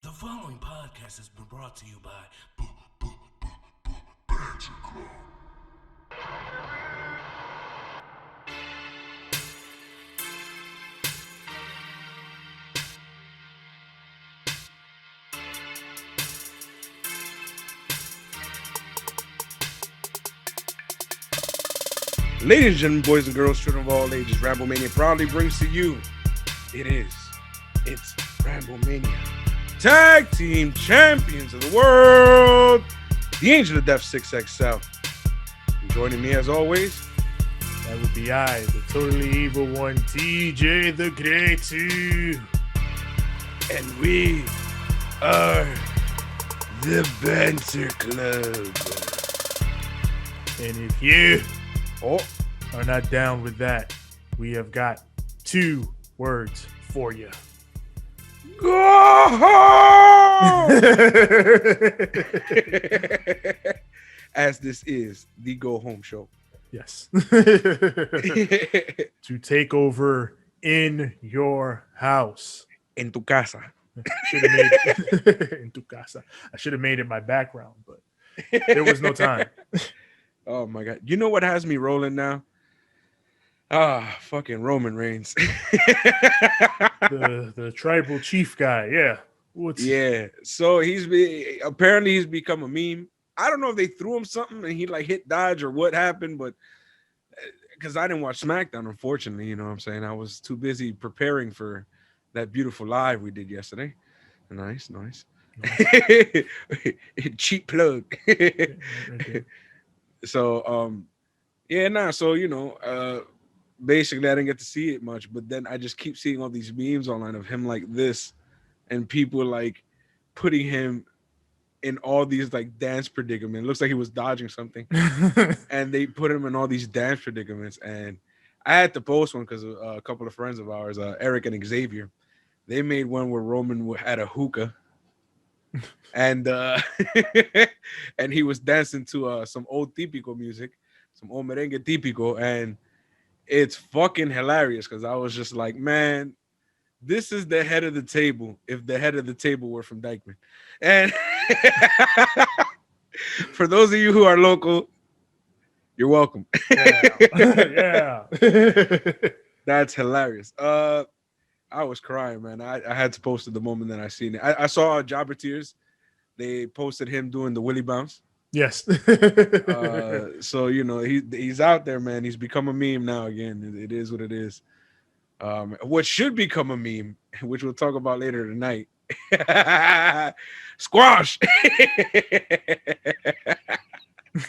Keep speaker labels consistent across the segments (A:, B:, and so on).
A: The following podcast has been brought to you by Banter Club.
B: Ladies and gentlemen, boys and girls, children of all ages, Ramblemania proudly brings to you, it's Ramblemania. Tag Team Champions of the World, the Angel of Death 6XL. And joining me as always,
C: that would be I, the totally evil one, TJ the Great 2.
B: and we are the Banter Club.
C: And if you
B: Oh,
C: are not down with that, we have got 2 words for you.
B: go home! As this is the Go Home Show.
C: Yes. To take over in your house.
B: En tu casa.
C: Should have made it in tu casa. I should have made it my background, but there was no time.
B: Oh my God. You know what has me rolling now? Fucking Roman Reigns.
C: The tribal chief guy, yeah.
B: Yeah. So he's become a meme. I don't know if they threw him something and he like hit dodge or what happened, but because I didn't watch SmackDown, unfortunately, you know what I'm saying? I was too busy preparing for that beautiful live we did yesterday. Nice. Cheap plug.
C: Okay.
B: So basically I didn't get to see it much, but then I just keep seeing all these memes online of him like this and people like putting him in all these like dance predicaments. It looks like he was dodging something and they put him in all these dance predicaments. And I had to post one because a couple of friends of ours, Eric and Xavier, they made one where Roman had a hookah and and he was dancing to some old típico music, some old merengue típico, and it's fucking hilarious because I was just like, man, this is the head of the table if the head of the table were from Dykeman. And for those of you who are local, you're welcome.
C: Yeah.
B: That's hilarious. I was crying, man. I had to post it the moment that I seen it. I saw Jobber Tears. They posted him doing the Willy Bounce.
C: Yes.
B: So you know he's out there, man. He's become a meme now again. It is what it is. What should become a meme, which we'll talk about later tonight. Squash.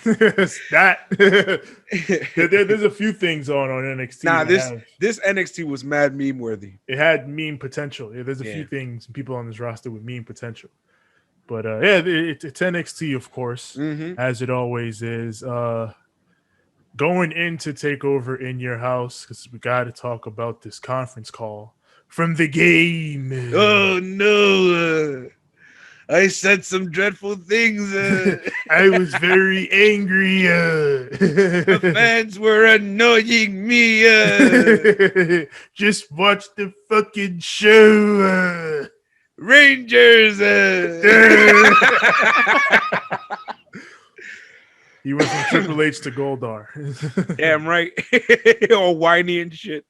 C: There's a few things on NXT.
B: Nah, this NXT was mad meme worthy.
C: It had meme potential. Yeah, there's a few things, people on this roster with meme potential. But it's NXT, of course, as it always is. Going into Takeover in your house, because we got to talk about this conference call from the game.
B: Oh no! I said some dreadful things.
C: I was very angry.
B: The fans were annoying me.
C: Just watch the fucking show.
B: Rangers.
C: He went from Triple H to Goldar.
B: Damn right. All whiny and shit.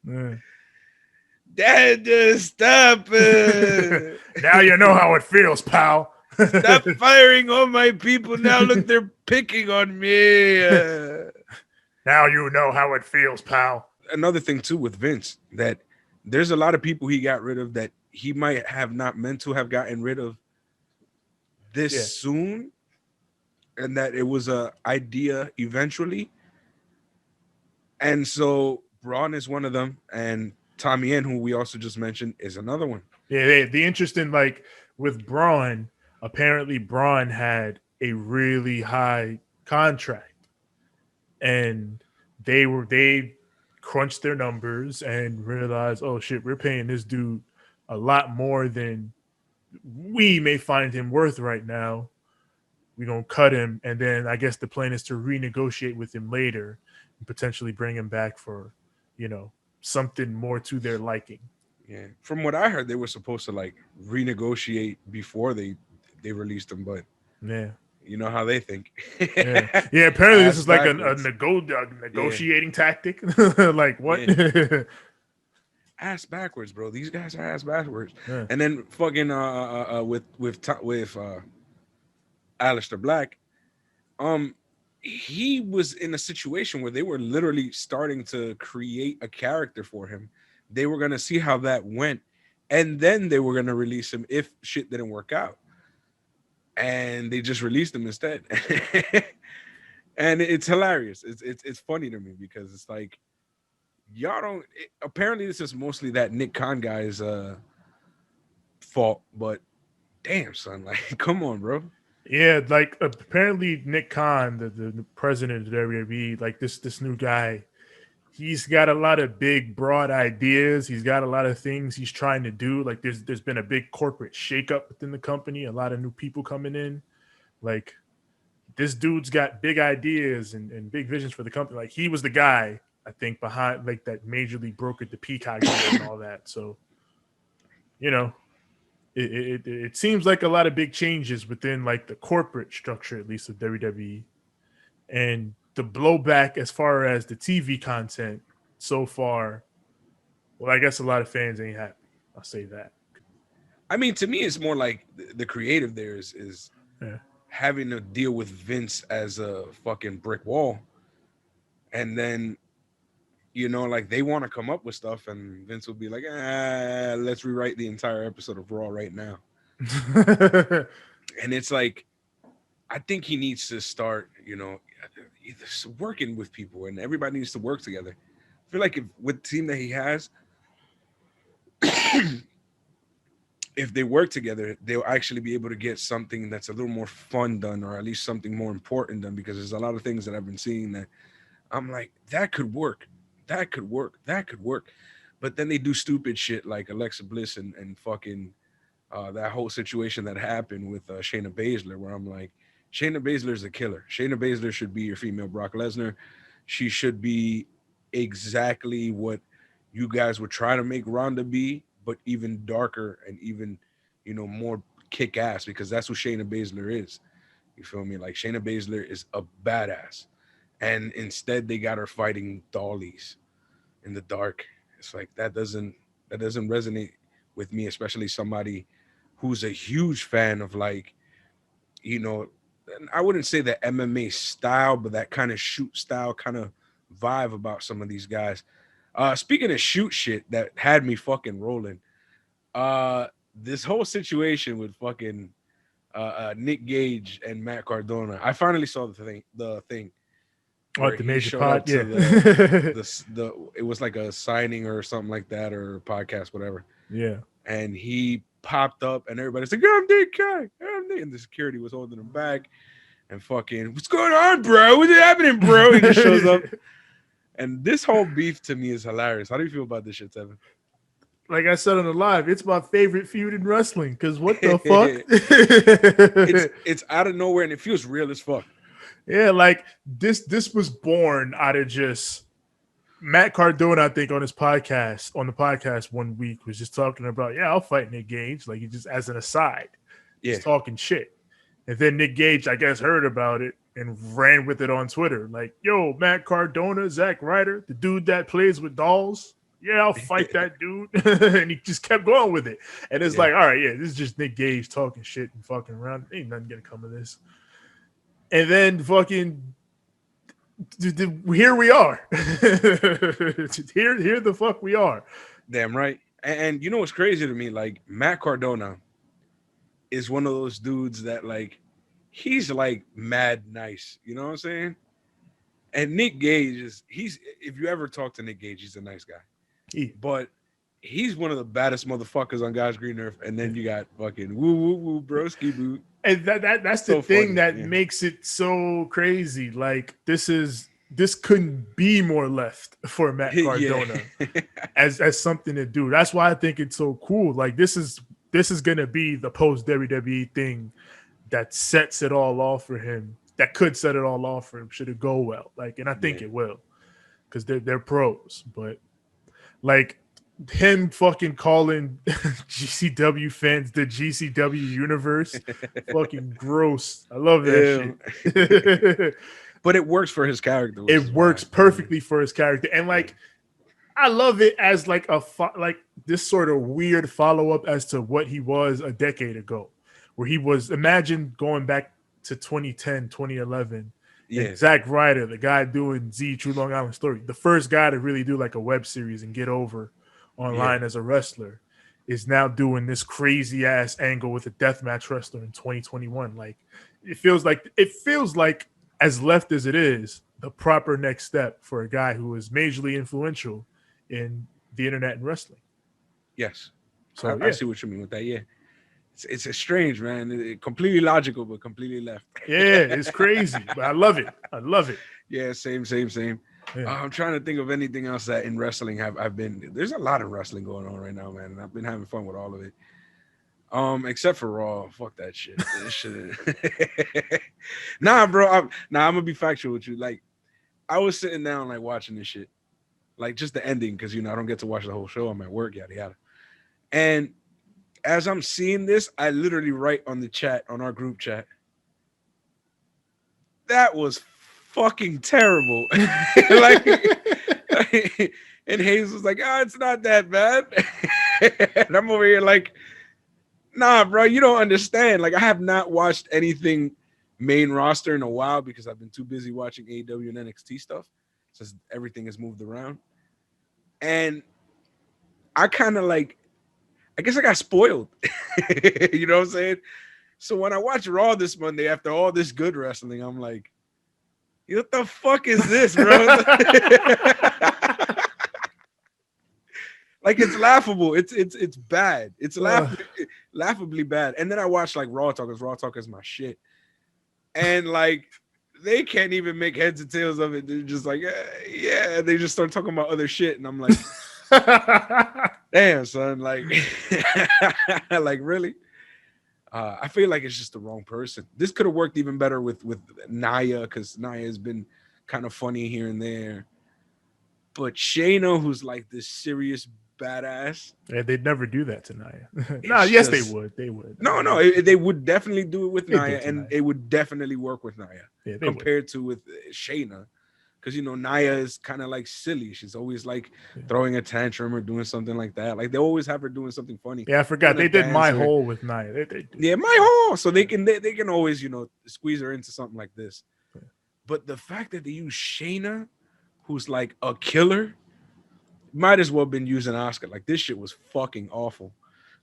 B: Dad, stop.
C: Now you know how it feels, pal.
B: Stop firing all my people. Now look, they're picking on me.
C: Now you know how it feels, pal.
B: Another thing, too, with Vince, that there's a lot of people he got rid of that he might have not meant to have gotten rid of this soon. And that it was a idea eventually. And so Braun is one of them. And Tommy N, who we also just mentioned, is another one.
C: Yeah, the interesting, like, with Braun, apparently Braun had a really high contract. And they crunched their numbers and realized, oh, shit, we're paying this dude a lot more than we may find him worth right now. We're going to cut him. And then I guess the plan is to renegotiate with him later and potentially bring him back for, something more to their liking.
B: Yeah. From what I heard, they were supposed to like renegotiate before they released them, but
C: Yeah.
B: you know how they think.
C: Yeah. Yeah. Apparently, this
B: Ass
C: is like a
B: backwards. Yeah.
C: negotiating tactic. Like what?
B: Yeah. Ass backwards, bro. These guys are ass backwards.
C: Yeah.
B: And then fucking with Aleister Black, um, he was in a situation where they were literally starting to create a character for him. They were gonna see how that went, and then they were gonna release him if shit didn't work out. And they just released him instead. And it's hilarious. It's funny to me because it's like y'all don't. Apparently, this is mostly that Nick Khan guy's fault. But damn, son, like, come on, bro.
C: Yeah, like apparently Nick Khan, the president of WWE, like this new guy, he's got a lot of big, broad ideas. He's got a lot of things he's trying to do. Like there's been a big corporate shakeup within the company, a lot of new people coming in. Like this dude's got big ideas and big visions for the company. Like he was the guy, I think, behind like that majorly brokered the Peacock deal and all that. So, you know, it seems like a lot of big changes within like the corporate structure, at least of WWE, and the blowback as far as the TV content so far. Well, I guess a lot of fans ain't happy. I'll say that.
B: I mean, to me, it's more like the creative there is
C: Yeah.
B: having to deal with Vince as a fucking brick wall, and then like they want to come up with stuff, and Vince will be like, let's rewrite the entire episode of Raw right now. And it's like, I think he needs to start, working with people, and everybody needs to work together. I feel like with the team that he has, if they work together, they'll actually be able to get something that's a little more fun done, or at least something more important done, because there's a lot of things that I've been seeing that I'm like, that could work. That could work. That could work. But then they do stupid shit like Alexa Bliss and fucking that whole situation that happened with Shayna Baszler, where I'm like, Shayna Baszler is a killer. Shayna Baszler should be your female Brock Lesnar. She should be exactly what you guys were trying to make Ronda be, but even darker and even, more kick ass, because that's what Shayna Baszler is. You feel me? Like Shayna Baszler is a badass. And instead they got her fighting dollies in the dark. It's like that doesn't resonate with me, especially somebody who's a huge fan of, like, I wouldn't say the MMA style, but that kind of shoot style kind of vibe about some of these guys. Speaking of shoot shit that had me fucking rolling, this whole situation with fucking Nick Gage and Matt Cardona. I finally saw the thing.
C: What, the major pod?
B: Yeah. It was like a signing or something like that, or a podcast, whatever.
C: Yeah.
B: And he popped up, and everybody's like, I'm Nick Gage. And the security was holding him back. And fucking, what's going on, bro? What's happening, bro? He just shows up. And this whole beef to me is hilarious. How do you feel about this shit, Tevin?
C: Like I said on the live, it's my favorite feud in wrestling. Because what the fuck?
B: It's out of nowhere, and it feels real as fuck.
C: Yeah, like this was born out of just Matt Cardona, I think, on the podcast one week was just talking about, I'll fight Nick Gage, like he just as an aside, just talking shit. And then Nick Gage, I guess, heard about it and ran with it on Twitter, like, yo, Matt Cardona, Zack Ryder, the dude that plays with dolls. Yeah, I'll fight that dude. And he just kept going with it. And it's like, all right, this is just Nick Gage talking shit and fucking around. Ain't nothing gonna come of this. And then fucking here we are. here the fuck we are.
B: Damn right. And you know what's crazy to me? Like, Matt Cardona is one of those dudes that, like, he's like mad nice. You know what I'm saying? And Nick Gage if you ever talk to Nick Gage, he's a nice guy. But he's one of the baddest motherfuckers on God's green earth. And then you got fucking woo woo woo broski boot.
C: And that's the thing that makes it so crazy. Like, this couldn't be more left for Matt Cardona as something to do. That's why I think it's so cool. Like, this is gonna be the post WWE thing that sets it all off for him. That could set it all off for him should it go well. Like, and I think it will, because they're pros. But like, him fucking calling GCW fans the GCW universe, fucking gross. I love that shit.
B: But it works for his character.
C: It works perfectly for his character, and like I love it as like like this sort of weird follow up as to what he was a decade ago, where he was. Imagine going back to 2010, 2011.
B: Yeah.
C: And Zack Ryder, the guy doing Z True Long Island Story, the first guy to really do like a web series and get over online as a wrestler, is now doing this crazy ass angle with a deathmatch wrestler in 2021. Like it feels like as left as it is, the proper next step for a guy who is majorly influential in the internet and wrestling.
B: Yes.
C: So
B: I see what you mean with that. Yeah. It's a strange, man. Completely logical, but completely left.
C: Yeah, it's crazy, but I love it.
B: Yeah, same. Yeah. I'm trying to think of anything else that in wrestling I've been. There's a lot of wrestling going on right now, man, and I've been having fun with all of it. Except for Raw. Fuck that shit. Nah, bro. I'm gonna be factual with you. Like, I was sitting down like watching this shit, like just the ending, because I don't get to watch the whole show. I'm at work, yada yada. And as I'm seeing this, I literally write on the chat, on our group chat, that was fucking terrible. And Hayes was like, it's not that bad. And I'm over here like, nah, bro, you don't understand. Like, I have not watched anything main roster in a while because I've been too busy watching AEW and NXT stuff since everything has moved around. And I kind of like, I guess I got spoiled. You know what I'm saying? So when I watch Raw this Monday after all this good wrestling, I'm like, what the fuck is this, bro? Like, it's laughable. It's bad. It's laughably bad. And then I watch like Raw Talk, because Raw Talk is my shit. And like, they can't even make heads and tails of it. They're just like, yeah. They just start talking about other shit, and I'm like, damn, son. Like, like really? I feel like it's just the wrong person. This could have worked even better with Nia, because Nia has been kind of funny here and there. But Shayna, who's like this serious badass.
C: Yeah, they'd never do that to Nia.
B: Yes,
C: they would. They would.
B: No, they would definitely do it with Nia, and it would definitely work with Nia compared to with Shayna. Because, Nia is kind of like silly. She's always like throwing a tantrum or doing something like that. Like, they always have her doing something funny.
C: Yeah, I forgot. They did My Hole with Nia.
B: Yeah, My Hole. So they can always, squeeze her into something like this. Yeah. But the fact that they use Shayna, who's like a killer, might as well have been using Oscar. Like, this shit was fucking awful.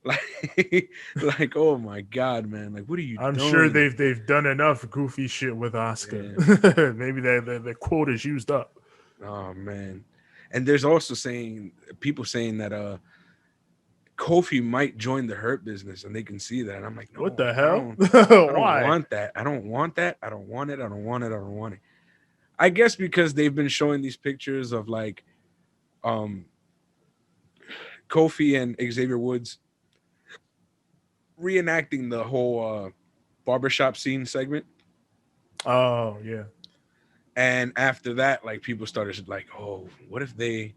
B: Like, oh my god, man! Like, what are you doing?
C: I'm sure they've done enough goofy shit with Oscar. Yeah. Maybe the quota's used up.
B: Oh man! And there's also people saying that Kofi might join the Hurt Business, and they can see that. And I'm like, no,
C: what the hell?
B: I don't want that. I don't want that. I don't want it. I don't want it. I don't want it. I guess because they've been showing these pictures of like, Kofi and Xavier Woods reenacting the whole barbershop scene segment.
C: Oh yeah.
B: And after that, like, people started like, oh, what if they,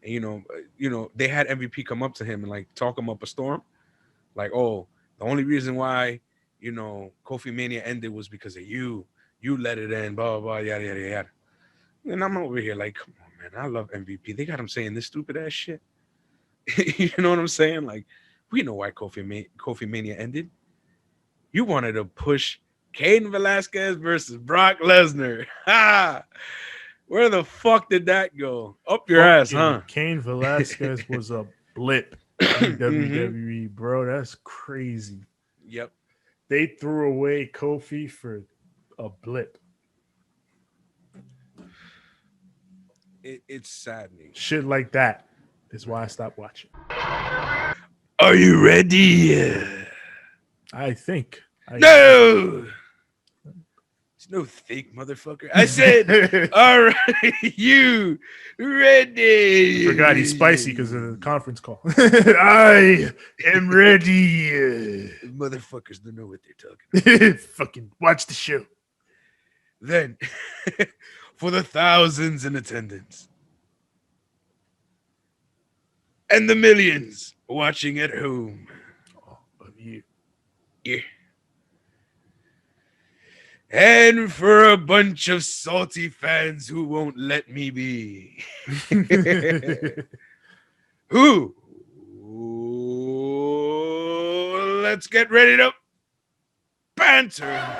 B: they had MVP come up to him and like talk him up a storm, like, oh, the only reason why Kofi Mania ended was because of you let it end, blah blah blah, yada yada yada. And I'm over here like, come on, man, I love MVP. They got him saying this stupid ass shit. You know what I'm saying? Like, we know why Kofi Mania ended. You wanted to push Cain Velasquez versus Brock Lesnar. Ha! Where the fuck did that go? Up your ass, huh?
C: Cain Velasquez was a blip in WWE, bro. That's crazy.
B: Yep.
C: They threw away Kofi for a blip.
B: It's saddening.
C: Shit like that is why I stopped watching.
B: Are you ready?
C: I think.
B: No! It's no fake, motherfucker. I said, all right, you ready?
C: Forgot he's spicy because of the conference call. I am ready.
B: Motherfuckers don't know what they're talking about.
C: Fucking watch the show.
B: Then, for the thousands in attendance, and the millions watching at home.
C: All of you.
B: Yeah. And for a bunch of salty fans who won't let me be. Who? Let's get ready to banter.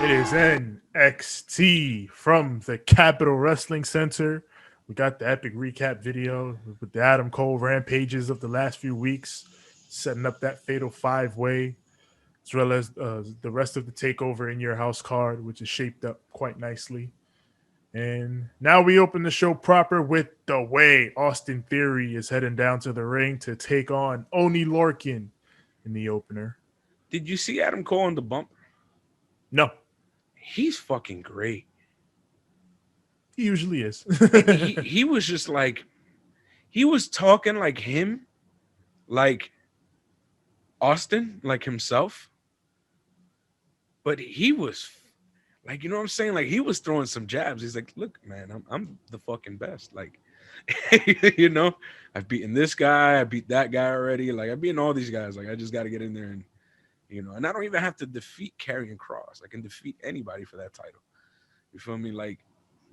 C: It is NXT from the Capitol Wrestling Center. We got the epic recap video with the Adam Cole rampages of the last few weeks, setting up that fatal 5-way, as well as the rest of the Takeover in Your House card, which is shaped up quite nicely. And now we open the show proper with The Way. Austin Theory is heading down to the ring to take on Oni Lorcan in the opener.
B: Did you see Adam Cole on the bump?
C: No,
B: He's fucking great.
C: he usually is.
B: And he was just like, he was talking like him, like Austin, like himself. But he was like, you know what I'm saying? Like he was throwing some jabs. He's like, look, man, I'm the fucking best. Like, you know, I've beaten this guy, I beat that guy already. Like I've beaten all these guys. Like I just got to get in there and, you know, and I don't even have to defeat Karrion Kross. I can defeat anybody for that title. You feel me? Like,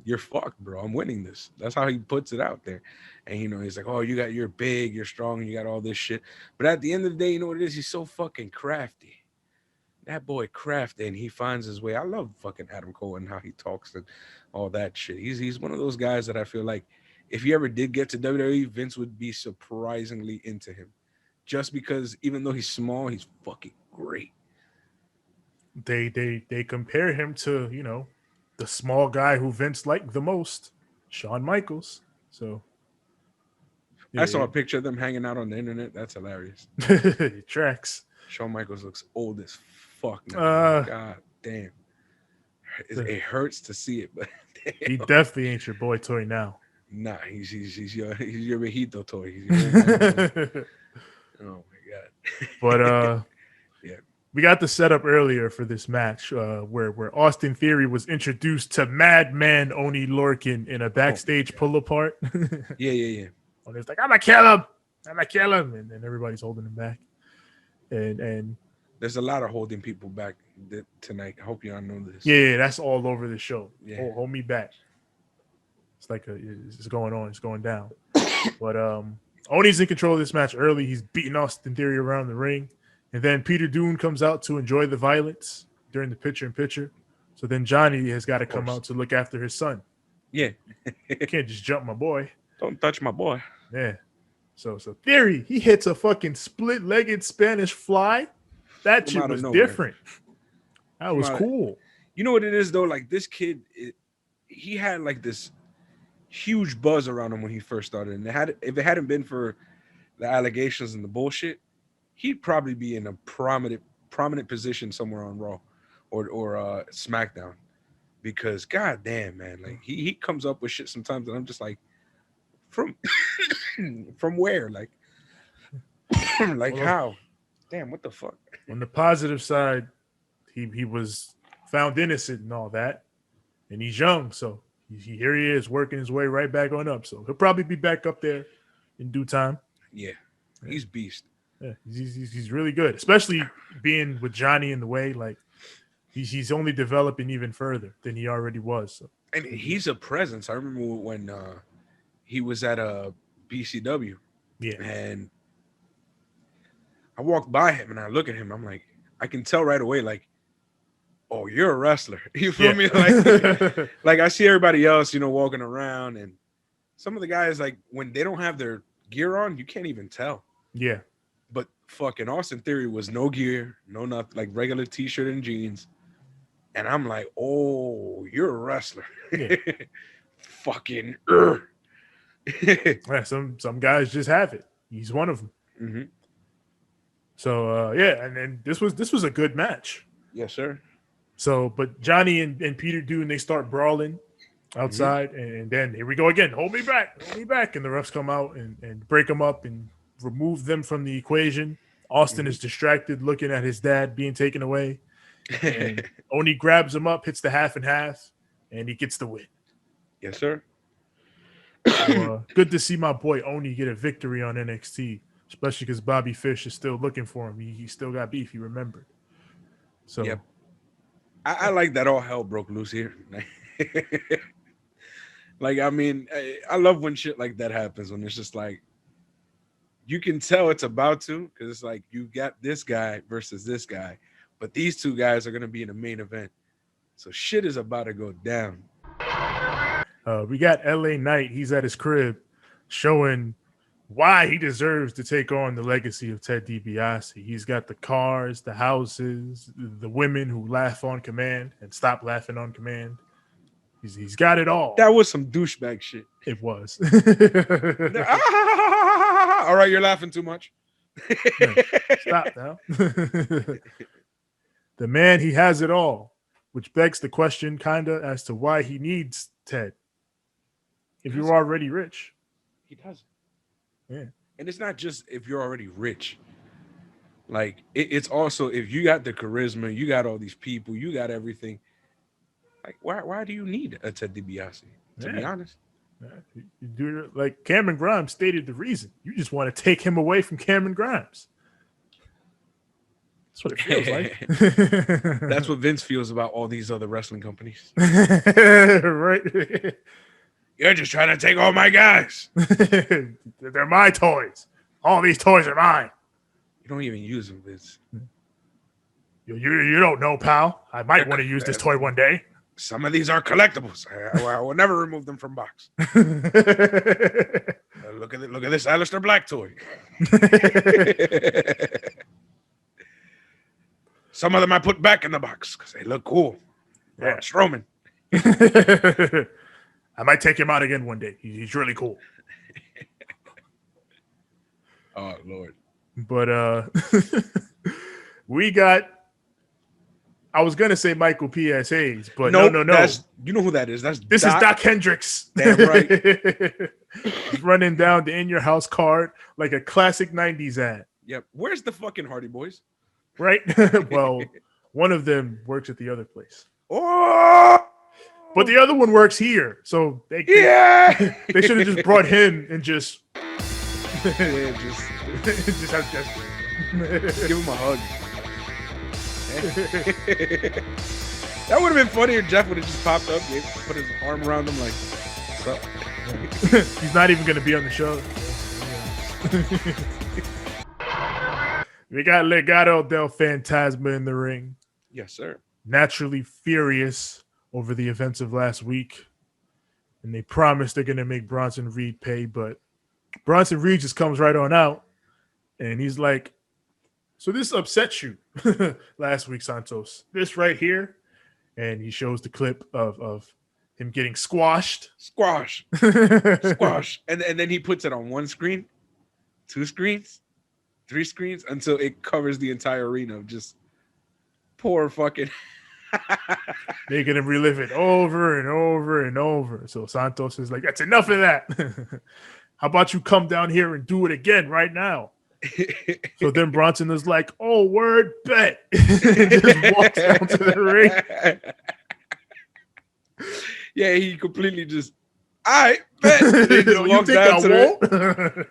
B: you're fucked, bro. I'm winning this. That's how he puts it out there. And, you know, he's like, oh, you're big, you're strong, and you got all this shit. But at the end of the day, you know what it is? He's so fucking crafty. That boy crafty, and he finds his way. I love fucking Adam Cole and how he talks and all that shit. He's one of those guys that I feel like if he ever did get to WWE, Vince would be surprisingly into him. Just because even though he's small, he's fucking great.
C: They compare him to, you know, the small guy who Vince liked the most, Shawn Michaels. So
B: I saw a picture of them hanging out on the internet. That's hilarious.
C: It tracks.
B: Shawn Michaels looks old as fuck now. God damn. It hurts to see it, but damn.
C: He definitely ain't your boy toy now.
B: Nah, he's your viejito toy. Oh my god.
C: But
B: yeah.
C: We got the setup earlier for this match where Austin Theory was introduced to Madman Oni Lorcan in a backstage pull apart.
B: Yeah.
C: And it's like, I'm gonna kill him, and then everybody's holding him back. And
B: there's a lot of holding people back tonight. I hope y'all know this.
C: Yeah, that's all over the show.
B: Yeah.
C: Hold me back. It's like it's going on, it's going down. But Oni's in control of this match early. He's beating Austin Theory around the ring. And then Peter Dunne comes out to enjoy the violence during the picture-in-picture. So then Johnny has got to come out to look after his son.
B: Yeah.
C: You can't just jump my boy.
B: Don't touch my boy.
C: Yeah. So Theory, he hits a fucking split-legged Spanish fly. That shit was different. That was cool.
B: You know what it is, though? Like, this kid, he had, like, this huge buzz around him when he first started. And if it hadn't been for the allegations and the bullshit, he'd probably be in a prominent position somewhere on Raw or SmackDown, because god damn, man, like he comes up with shit sometimes and I'm just like, from where, like how? Damn, what the fuck?
C: On the positive side, he was found innocent and all that, and he's young, so here he is working his way right back on up. So he'll probably be back up there in due time.
B: Yeah, he's beast.
C: Yeah, he's really good, especially being with Johnny in the way. Like he's only developing even further than he already was. So.
B: And he's a presence. I remember when he was at BCW.
C: Yeah,
B: and I walked by him and I look at him. I'm like, I can tell right away, like, oh, you're a wrestler. You feel me? Like, like I see everybody else, you know, walking around, and some of the guys, like, when they don't have their gear on, you can't even tell.
C: Yeah.
B: But fucking Austin Theory was no gear, no nothing, like regular t-shirt and jeans. And I'm like, oh, you're a wrestler. Yeah. Fucking.
C: Yeah, some guys just have it. He's one of them.
B: Mm-hmm.
C: So yeah, and then this was a good match.
B: Yes, sir.
C: So, but Johnny and Peter Dunne, they start brawling outside, and then here we go again. Hold me back, and the refs come out and break them up and remove them from the equation. Austin is distracted, looking at his dad being taken away. And Oni grabs him up, hits the half and half, and he gets the win.
B: Yes, sir.
C: So, good to see my boy Oni get a victory on NXT, especially because Bobby Fish is still looking for him. He still got beef. He remembered. So,
B: Yep. I like that all hell broke loose here. Like, I mean, I love when shit like that happens, when it's just like, you can tell it's about to, because it's like you got this guy versus this guy, but these two guys are going to be in the main event. So shit is about to go down.
C: we got LA Knight. He's at his crib showing why he deserves to take on the legacy of Ted DiBiase. He's got the cars, the houses, the women who laugh on command and stop laughing on command. He's got it all.
B: That was some douchebag shit.
C: It was.
B: All right, you're laughing too much.
C: Stop now. The man, he has it all, which begs the question kind of as to why he needs Ted. If you're already rich.
B: He doesn't.
C: Yeah.
B: And it's not just if you're already rich. Like, it's also if you got the charisma, you got all these people, you got everything. Like, why do you need a Ted DiBiase, to be honest?
C: You do it like Cameron Grimes stated the reason. You just want to take him away from Cameron Grimes. That's what it feels like.
B: That's what Vince feels about all these other wrestling companies.
C: Right.
B: You're just trying to take all my guys.
C: They're my toys. All these toys are mine.
B: You don't even use them, Vince.
C: You don't know, pal. I might want to use this toy one day.
B: Some of these are collectibles. I will never remove them from box. Look at this Aleister Black toy. Some of them I put back in the box because they look cool.
C: Yeah,
B: Strowman.
C: I might take him out again one day. He's really cool.
B: Oh Lord.
C: But we got. I was gonna say Michael P.S. Hayes, but no.
B: You know who that is?
C: This is Doc Hendricks.
B: Damn right.
C: Running down the In Your House card like a classic 90s ad.
B: Yep. Where's the fucking Hardy Boys?
C: Right? Well, one of them works at the other place.
B: Oh!
C: But the other one works here. So they should have just brought him and just
B: Give him a hug. That would have been funny if Jeff would have just popped up, put his arm around him like, what's up?
C: He's not even going to be on the show. We got Legado del Fantasma in the ring.
B: Yes, sir.
C: Naturally furious over the events of last week. And they promise they're going to make Bronson Reed pay, but Bronson Reed just comes right on out. And he's like, so this upsets you last week, Santos. This right here. And he shows the clip of him getting squashed.
B: Squash. And then he puts it on one screen, 2 screens, 3 screens, until it covers the entire arena of just poor fucking.
C: Making him relive it over and over and over. So Santos is like, that's enough of that. How about you come down here and do it again right now? So then Bronson is like, oh, word, bet. And just walks down to the ring.
B: Yeah, he completely just, all right, bet. And he just walks down to the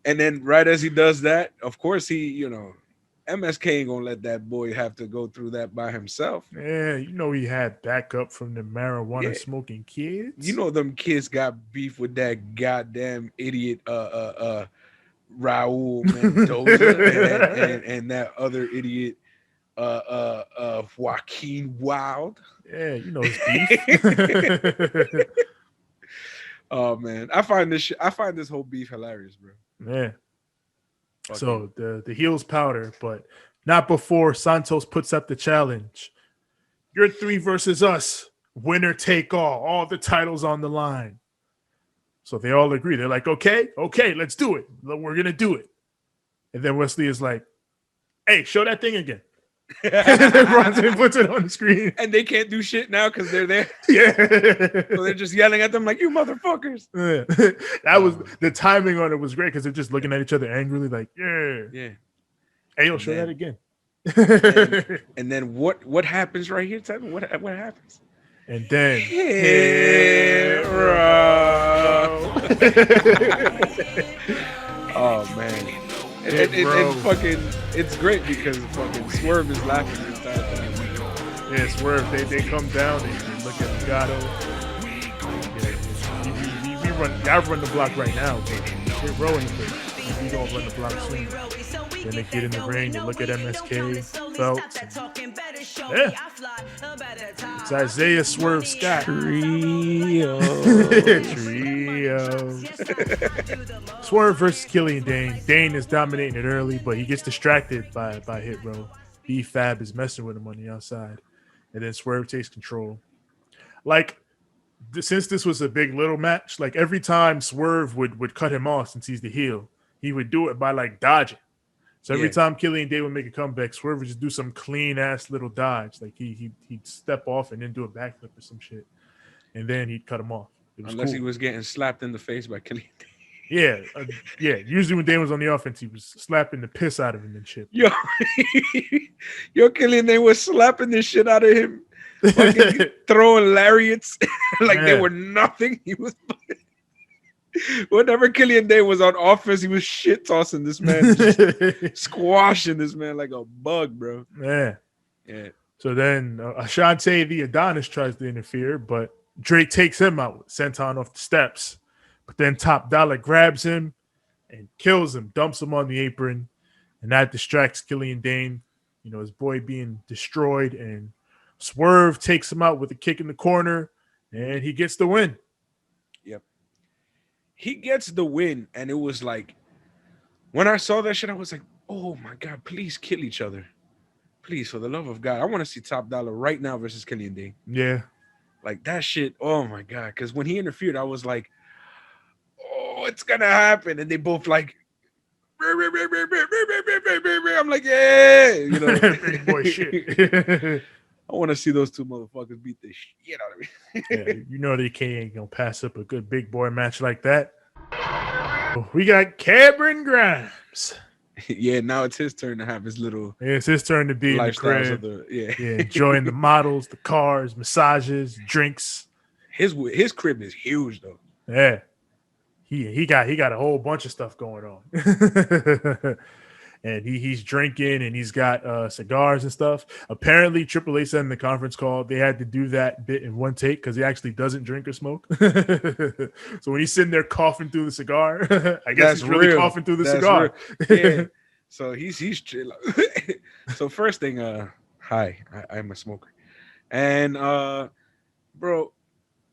B: And then right as he does that, of course, MSK ain't going to let that boy have to go through that by himself.
C: Yeah, he had backup from the marijuana smoking kids.
B: Them kids got beef with that goddamn idiot Raul Mendoza and that other idiot Joaquin Wild.
C: Yeah, his beef.
B: Oh man, I find this whole beef hilarious, bro.
C: Yeah. So the heels powder, but not before Santos puts up the challenge. You're 3 versus us. Winner take all the titles on the line. So they all agree. They're like, okay, let's do it. We're going to do it. And then Wesley is like, hey, show that thing again. And then Bronson puts it on the screen.
B: And they can't do shit now because they're there.
C: Yeah.
B: So they're just yelling at them like, you motherfuckers.
C: Yeah. That was the timing on it was great because they're just looking at each other angrily like, yeah. Hey, you'll show that again.
B: And then what happens right here? Tell me what happens.
C: And then
B: Hero. Oh man. And fucking, it's great because fucking Swerve is laughing the entire time.
C: Yeah, Swerve. They come down and look at Gato. Yeah, we run. I run the block right now. But we're rolling the place. We don't run the block soon. Then they get in the ring. They look at MSK, Phelps. Yeah, it's Isaiah Swerve Scott.
B: Trio.
C: Swerve versus Killian Dane. Dane is dominating it early, but he gets distracted by Hit Row. B-Fab is messing with him on the outside. And then Swerve takes control. Like, since this was a big little match, like every time Swerve would cut him off since he's the heel, he would do it by like dodging. So every time Killian Dane would make a comeback, Swerve would just do some clean ass little dodge. Like he'd step off and then do a backflip or some shit. And then he'd cut him off.
B: Unless he was getting slapped in the face by Killian Dane.
C: Yeah, yeah. Usually when Dane was on the offense, he was slapping the piss out of him and shit.
B: Yo, Killian Dane was slapping the shit out of him, throwing lariats like they were nothing. He was whenever Killian Dane was on offense, he was shit tossing this man, just squashing this man like a bug, bro.
C: Yeah. So then Ashante the Adonis tries to interfere, but Drake takes him out, senton off the steps. But then Top Dollar grabs him and kills him, dumps him on the apron, and that distracts Killian Dane. You know, his boy being destroyed, and Swerve takes him out with a kick in the corner, and he gets the win.
B: Yep. He gets the win, and it was like, when I saw that shit, I was like, oh my God, please kill each other. Please, for the love of God. I want to see Top Dollar right now versus Killian Dane.
C: Yeah.
B: Like that shit, oh my God. Because when he interfered, I was like, oh, it's gonna happen. And they both like, I'm like, yeah, you know,
C: big boy shit.
B: I want to see those two motherfuckers beat the shit out of me.
C: Yeah, you know they ain't gonna pass up a good big boy match like that. We got Cameron Grimes.
B: Yeah, now it's his turn to have his little.
C: Yeah, it's his turn to be in the crib. Enjoying the models, the cars, massages, drinks.
B: His crib is huge though.
C: Yeah. He got a whole bunch of stuff going on. And he's drinking and he's got cigars and stuff. Apparently, Triple H said in the conference call they had to do that bit in one take because he actually doesn't drink or smoke. So when he's sitting there coughing through the cigar, I guess he's really coughing through the cigar.
B: Yeah. So he's chill. So first thing, hi, I'm a smoker, and bro,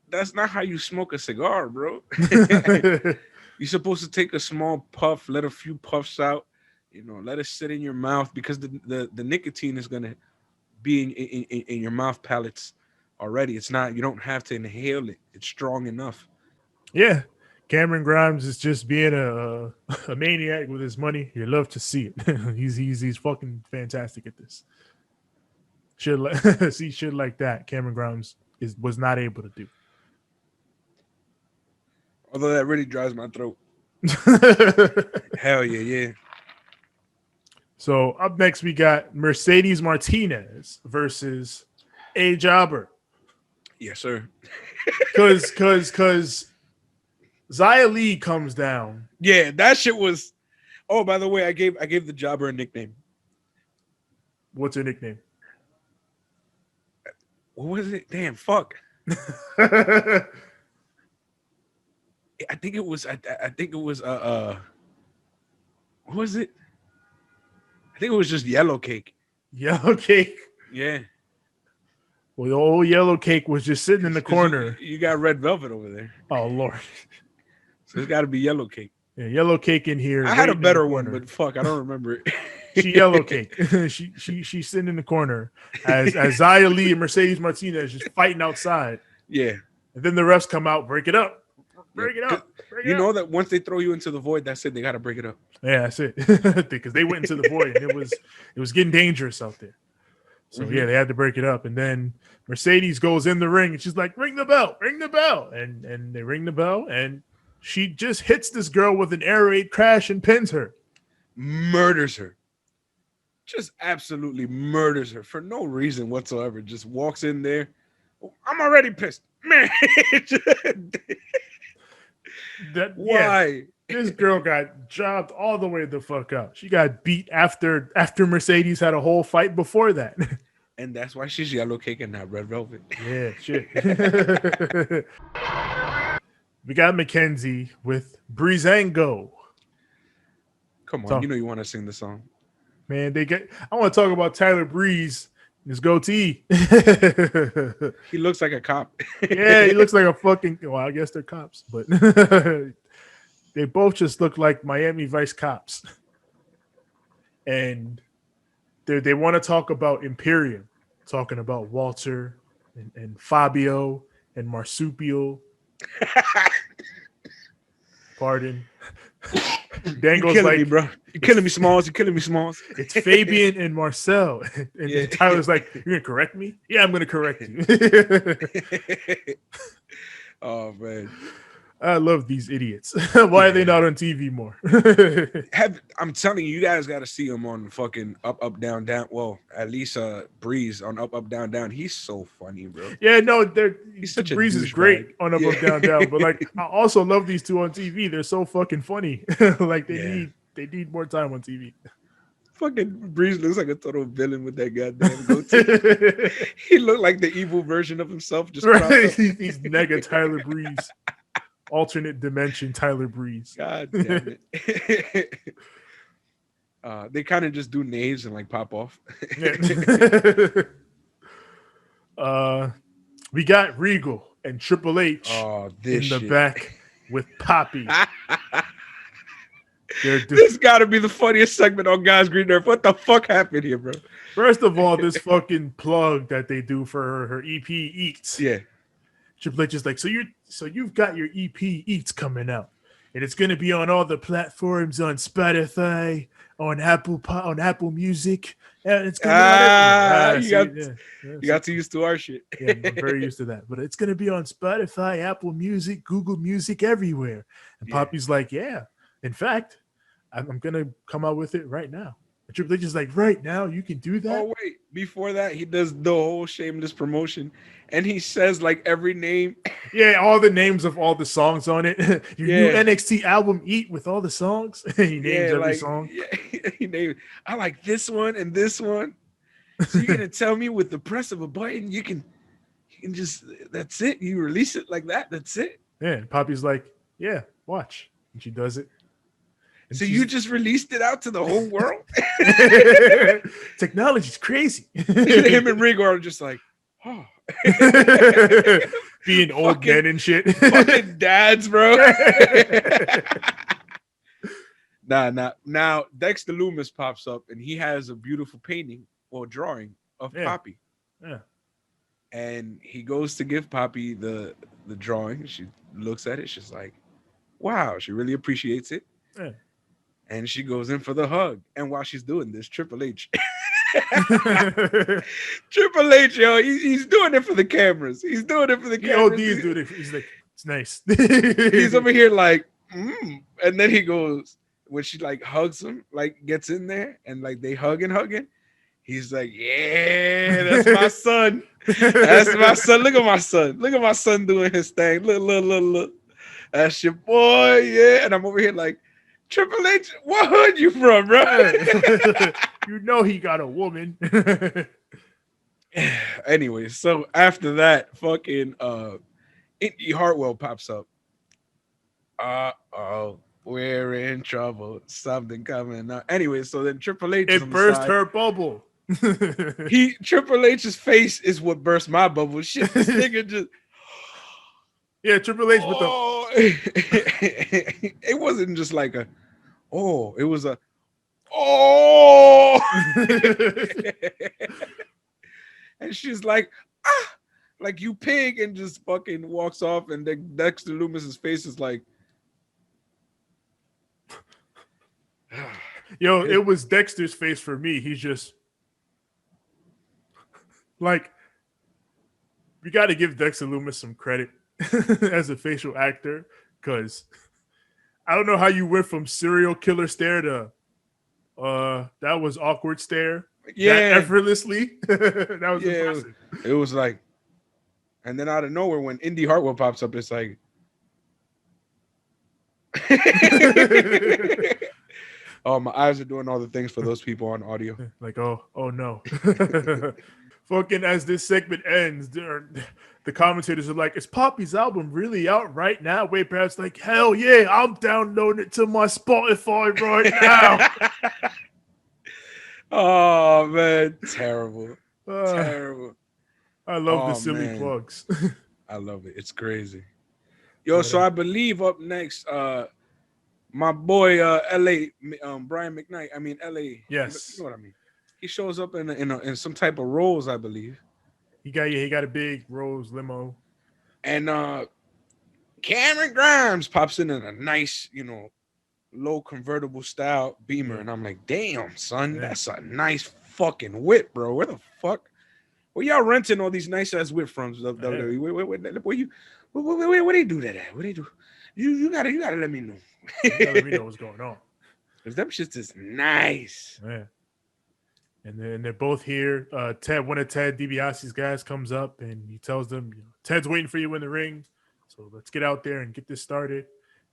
B: that's not how you smoke a cigar, bro. You're supposed to take a small puff, let a few puffs out. You know, let it sit in your mouth because the nicotine is gonna be in your mouth palates already. It's not, you don't have to inhale it. It's strong enough.
C: Yeah, Cameron Grimes is just being a maniac with his money. You love to see it. he's fucking fantastic at this. See shit like that. Cameron Grimes was not able to do.
B: Although that really dries my throat. Hell yeah.
C: So up next, we got Mercedes Martinez versus A Jobber.
B: Yes, sir.
C: Because Xia Li comes down.
B: Yeah, that shit was. Oh, by the way, I gave the Jobber a nickname.
C: What's her nickname?
B: What was it? Damn, fuck. I think it was. What was it? I think it was just Yellow Cake.
C: Yellow Cake.
B: Yeah.
C: Well, the old Yellow Cake was just sitting in the corner.
B: You got Red Velvet over there.
C: Oh Lord.
B: So it's got to be Yellow Cake.
C: Yeah, Yellow Cake in here.
B: I had a better one, but fuck, I don't remember it.
C: She Yellow Cake. She's sitting in the corner as Xia Li and Mercedes Martinez just fighting outside.
B: Yeah.
C: And then the refs come out, break it up. Break it up.
B: You know that once they throw you into the void, that's it. They got to break it up.
C: Yeah, that's it. Because they went into the void and it was getting dangerous out there. So yeah, they had to break it up. And then Mercedes goes in the ring and she's like, ring the bell. And they ring the bell and she just hits this girl with an air raid crash and pins her.
B: Murders her. Just absolutely murders her for no reason whatsoever. Just walks in there. I'm already pissed. Man. Why?
C: This girl got jobbed all the way the fuck out. She got beat after Mercedes had a whole fight before that.
B: And that's why she's yellow cake and not red velvet.
C: Yeah, shit. We got Mackenzie with Breezango.
B: Come on, you know you want to sing the song.
C: Man, I want to talk about Tyler Breeze, his goatee.
B: He looks like a cop.
C: Yeah, he looks like a fucking, well, I guess they're cops, but they both just look like Miami Vice cops. And they want to talk about Imperium, talking about Walter and Fabio and Marsupial. Pardon. Dango's
B: You're killing
C: like,
B: me, bro. You're killing me, Smalls. You're killing me, Smalls.
C: It's Fabian and Marcel. And Tyler's like, you're going to correct me? Yeah, I'm going to correct you.
B: Oh, man.
C: I love these idiots. Why are they not on TV more?
B: I'm telling you, you guys got to see him on fucking Up, Down, Down. Well, at least Breeze on Up, Down, Down. He's so funny, bro.
C: Yeah, no,
B: he's such
C: Breeze is great on Up, Down, Down. But like, I also love these two on TV. They're so fucking funny. Like they need more time on TV.
B: Fucking Breeze looks like a total villain with that goddamn goatee. He looked like the evil version of himself. Just
C: right. He's Nega Tyler Breeze. Alternate dimension Tyler Breeze.
B: God damn it. They kind of just do names and like pop off.
C: We got Regal and Triple H in the back with Poppy.
B: This got to be the funniest segment on Guys Green Earth. What the fuck happened here, bro?
C: First of all, this fucking plug that they do for her EP Eats.
B: Yeah.
C: Triple H is like, so you've got your EP Eats coming out, and it's gonna be on all the platforms, on Spotify, on Apple Music, and it's coming out.
B: You got to used to our shit.
C: Yeah, I'm very used to that. But it's gonna be on Spotify, Apple Music, Google Music, everywhere. And Poppy's like, yeah. In fact, I'm gonna come out with it right now. And Triple H is like, right now, you can do that?
B: Oh, wait. Before that, he does the whole shameless promotion. And he says, like, every name.
C: Yeah, all the names of all the songs on it. Your new NXT album, Eat, with all the songs. He names every song.
B: Yeah, he named. I like this one and this one. So you're going to tell me with the press of a button, you can just, that's it. You release it like that. That's it.
C: Yeah, and Poppy's like, yeah, watch. And she does it.
B: So you just released it out to the whole world?
C: Technology's crazy.
B: Him and Regal are just like, oh.
C: Being old men and shit.
B: Fucking dads, bro. Nah. Now, Dexter Loomis pops up, and he has a beautiful painting or drawing of Poppy.
C: Yeah.
B: And he goes to give Poppy the drawing. She looks at it. She's like, wow, she really appreciates it.
C: Yeah.
B: And she goes in for the hug. And while she's doing this, Triple H. Triple H, yo, he's doing it for the cameras. He's doing it for the cameras.
C: He's doing it. He's like, it's nice.
B: He's over here like, and then he goes, when she like hugs him, like gets in there and like they hugging. He's like, yeah, that's my son. That's my son. Look at my son. Look at my son doing his thing. Look. That's your boy, yeah. And I'm over here like, Triple H, what hood you from, bro?
C: You know he got a woman.
B: Anyway, so after that, fucking Indy Hartwell pops up. We're in trouble. Something coming up. Anyway, so then Triple H
C: it burst her bubble.
B: Triple H's face is what burst my bubble. Shit, this nigga just.
C: Yeah, Triple H with
B: it wasn't just like it was a and she's like, like you pig, and just fucking walks off, and then Dexter Loomis's face is like,
C: yo, it was Dexter's face for me. He's just like, we got to give Dexter Loomis some credit as a facial actor, because I don't know how you went from serial killer stare to that was awkward stare.
B: Yeah,
C: that effortlessly. That was impressive.
B: It was like, and then out of nowhere, when Indy Hartwell pops up, it's like, Oh, my eyes are doing all the things for those people on audio.
C: Like, oh no. Fucking as this segment ends, the commentators are like, is Poppy's album really out right now? Wade Barrett's like, hell yeah, I'm downloading it to my Spotify right now.
B: Oh man, terrible. Terrible.
C: I love the silly plugs.
B: I love it. It's crazy. Yo, so I believe up next, my boy LA Brian McKnight. I mean LA.
C: Yes.
B: You know what I mean. He shows up in some type of roles, I believe.
C: He got a big Rose limo.
B: And Cameron Grimes pops in a nice, low convertible style Beamer.
C: Yeah.
B: And I'm like, damn, son, that's a nice fucking whip, bro. Where the fuck? Where y'all renting all these nice ass whip from? Where they do that at? What they do? You gotta let me know.
C: You gotta let me know what's going on.
B: Cause them shit's just nice.
C: Yeah. And then they're both here. One of Ted DiBiase's guys comes up and he tells them, Ted's waiting for you in the ring. So let's get out there and get this started.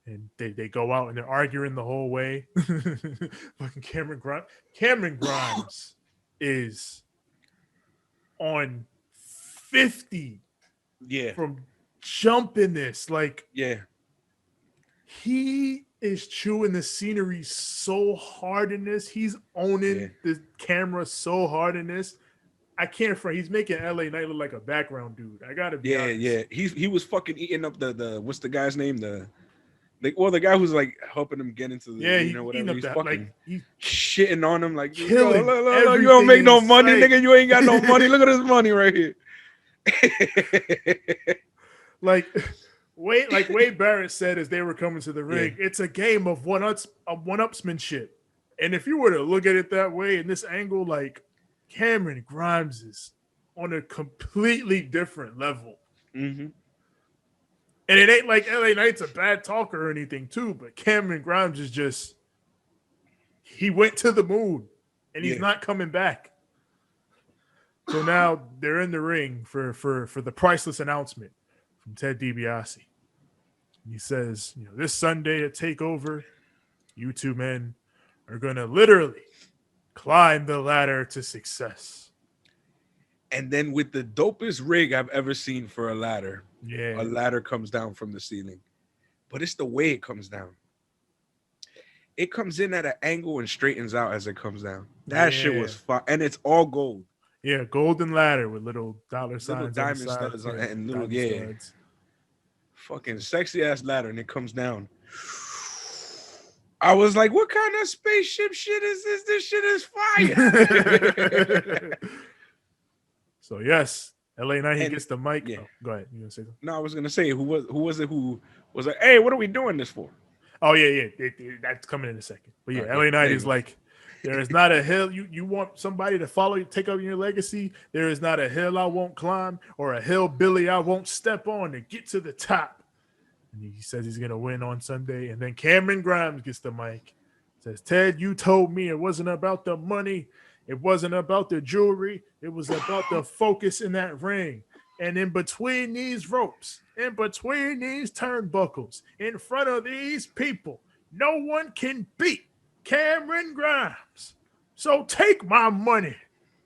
C: And they go out and they're arguing the whole way. Fucking Cameron Grimes is on 50 from jumping this. Like, he is chewing the scenery so hard in this. He's owning the camera so hard in this. I can't front. He's making LA Knight look like a background dude. I gotta be honest.
B: Yeah. He was fucking eating up the what's the guy's name? The guy who's like helping him get into the whatever. He's fucking
C: like, he's
B: shitting on him like, you
C: don't
B: make no money, nigga. You ain't got no money. Look at this money right here.
C: Wade Barrett said as they were coming to the ring, it's a game of one-upsmanship. And if you were to look at it that way in this angle, like, Cameron Grimes is on a completely different level.
B: Mm-hmm.
C: And it ain't like LA Knight's a bad talker or anything too, but Cameron Grimes is just, he went to the moon and he's not coming back. So now they're in the ring for the priceless announcement from Ted DiBiase. He says, this Sunday at Takeover, you two men are going to literally climb the ladder to success.
B: And then with the dopest rig I've ever seen for a ladder,
C: a
B: ladder comes down from the ceiling. But it's the way it comes down. It comes in at an angle and straightens out as it comes down. That shit was fun. And it's all gold.
C: Yeah, golden ladder with little dollar signs.
B: Little diamond studs and little, studs. Fucking sexy ass ladder, and it comes down. I was like, what kind of spaceship shit is this? This shit is fire.
C: So yes, LA Knight, he gets the mic. Yeah. Oh, go ahead. You gonna say something?
B: No, I was gonna say who was it who was like, hey, what are we doing this for?
C: Oh yeah. That's coming in a second. But yeah, LA Knight is like, there is not a hill you want somebody to follow you, take up your legacy. There is not a hill I won't climb or a hillbilly I won't step on to get to the top. And he says he's gonna win on Sunday. And then Cameron Grimes gets the mic. Says, Ted, you told me it wasn't about the money. It wasn't about the jewelry. It was about the focus in that ring. And in between these ropes, in between these turnbuckles, in front of these people, no one can beat Cameron Grimes. So take my money.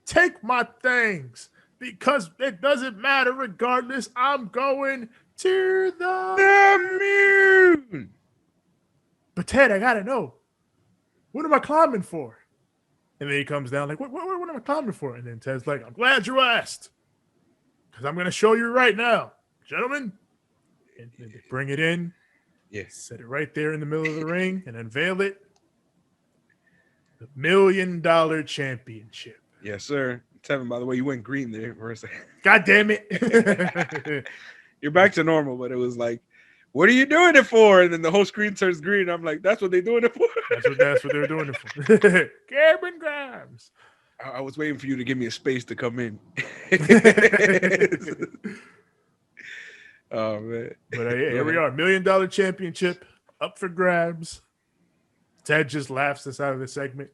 C: Take my things. Because it doesn't matter regardless. I'm going to the moon. But Ted, I got to know. What am I climbing for? And then he comes down like, what am I climbing for? And then Ted's like, I'm glad you asked. Because I'm going to show you right now. Gentlemen. And they bring it in.
B: Yeah.
C: Set it right there in the middle of the ring and unveil it. The $1 Million Championship.
B: Yes, sir. Tevin, by the way, you went green there for a second.
C: God damn it.
B: You're back to normal, but it was like, what are you doing it for? And then the whole screen turns green. I'm like, that's what they're doing it for? That's what they're doing it for. Cameron Grimes. I was waiting for you to give me a space to come in. Oh, man.
C: But here we are. $1 Million Championship up for grabs. Ted just laughs us out of the segment.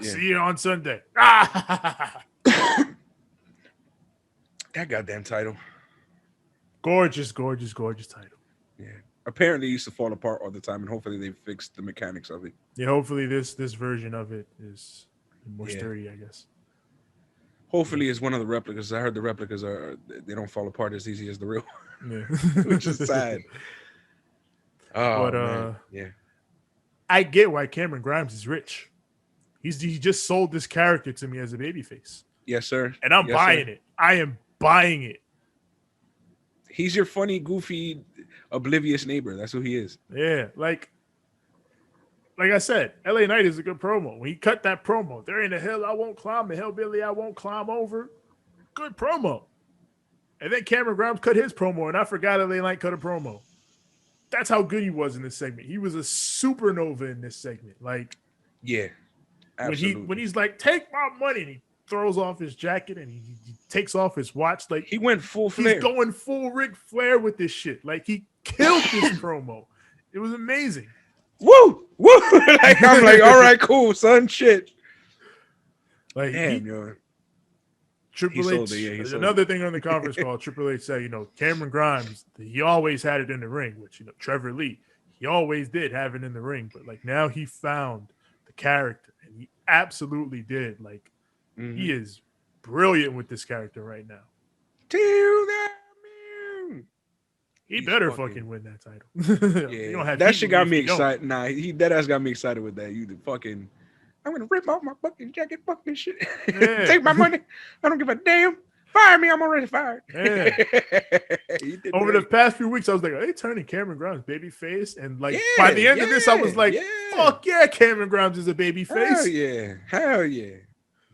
C: See you on Sunday.
B: That goddamn title.
C: Gorgeous title.
B: Yeah. Apparently, it used to fall apart all the time, and hopefully they fixed the mechanics of it.
C: Yeah, hopefully this version of it is more sturdy, I guess.
B: Hopefully, it's one of the replicas. I heard the replicas they don't fall apart as easy as the real,
C: Yeah.
B: which is sad. Oh
C: But
B: man, yeah.
C: I get why Cameron Grimes is rich. He just sold this character to me as a babyface.
B: Yes, sir.
C: And I'm buying it. I am buying it.
B: He's your funny, goofy, oblivious neighbor. That's who he is.
C: Yeah, like I said, LA Knight is a good promo. When he cut that promo, there ain't a hill I won't climb, a hillbilly I won't climb over. Good promo. And then Cameron Grimes cut his promo, and I forgot LA Knight cut a promo. That's how good he was in this segment. He was a supernova in this segment. Like,
B: yeah, absolutely.
C: When he's like, take my money, and he throws off his jacket and he takes off his watch. Like,
B: he went full Flair.
C: He's going full Ric Flair with this shit. Like, he killed this promo. It was amazing.
B: Woo! Woo! Like, I'm like, all right, cool, son. Shit.
C: Like,
B: damn, yo.
C: Triple H. Another thing on the conference call, Triple H said, Cameron Grimes, he always had it in the ring, which, Trevor Lee, he always did have it in the ring. But, like, now he found the character, and he absolutely did. Like, he is brilliant with this character right now.
B: To the moon.
C: He better fucking win that title.
B: Yeah, that shit got me excited. Nah, he dead ass got me excited with that. I'm gonna rip off my fucking jacket, fucking shit. Yeah. Take my money. I don't give a damn. Fire me. I'm already fired.
C: Yeah. Over the past few weeks, I was like, are they turning Cameron Grimes babyface? And like by the end of this, I was like, fuck yeah, Cameron Grimes is a babyface.
B: Hell yeah.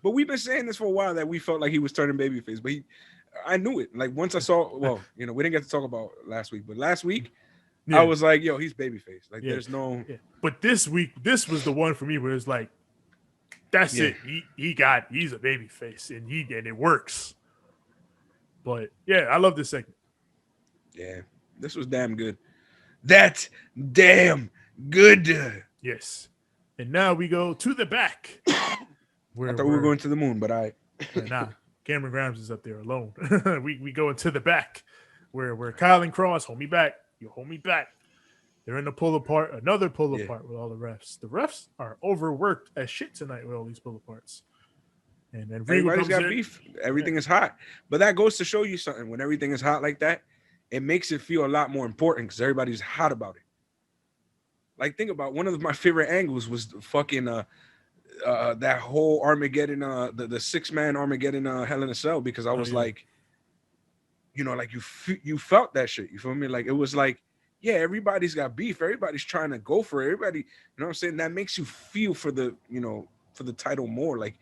B: But we've been saying this for a while that we felt like he was turning babyface, but I knew it. Like once I saw, we didn't get to talk about last week, but last week I was like, yo, he's babyface. Like there's no.
C: Yeah. But this week, this was the one for me where it's like, that's it. He's a babyface, and it works. But yeah, I love this segment.
B: Yeah, this was damn good. That's damn good.
C: Yes. And now we go to the back.
B: I thought we were going to the moon, but
C: nah. Cameron Grimes is up there alone. we go into the back where Kyle and Cross hold me back. You hold me back. They're in the pull apart, another pull apart with all the refs. The refs are overworked as shit tonight with all these pull aparts. And then
B: everybody's got beef. Everything is hot. But that goes to show you something. When everything is hot like that, it makes it feel a lot more important because everybody's hot about it. Like, think about one of my favorite angles was fucking that whole Armageddon, the 6-man Armageddon Hell in a Cell, because I was like, like you felt that shit. You feel me? Like it was like, yeah, everybody's got beef. Everybody's trying to go for it. Everybody, you know what I'm saying? That makes you feel for the, for the title more. Like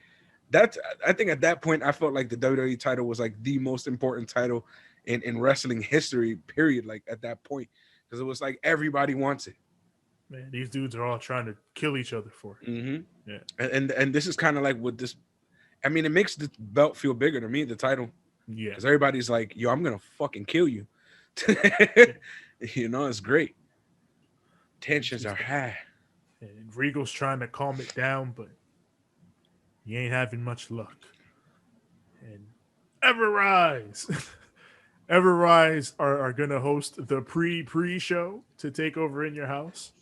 B: that's, I think at that point, I felt like the WWE title was like the most important title in wrestling history, period. Like at that point, because it was like everybody wants it.
C: Man, these dudes are all trying to kill each other for it.
B: Mm-hmm.
C: Yeah.
B: And this is kind of like what this, I mean, it makes the belt feel bigger to me, the title.
C: Yeah.
B: Because everybody's like, yo, I'm going to fucking kill you. It's great. Tensions are high.
C: And Regal's trying to calm it down, but he ain't having much luck. And Everrise. Everrise are going to host the pre-show to take over in your house,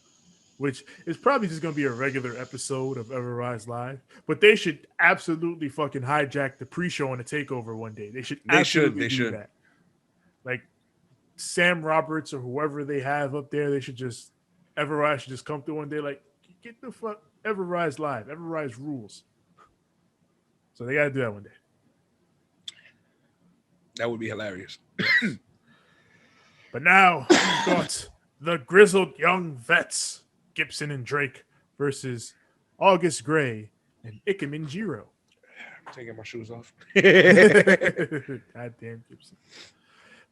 C: which is probably just going to be a regular episode of Everrise Live. But they should absolutely fucking hijack the pre-show and the takeover one day. They should absolutely do that. Like Sam Roberts or whoever they have up there, Everrise should just come through one day like, get the fuck Everrise Live. Everrise rules. So they got to do that one day.
B: That would be hilarious.
C: Yes. But now we've got the grizzled young vets, Gibson and Drake versus August Gray and Ikemen Jiro.
B: I'm taking my shoes off.
C: Goddamn Gibson.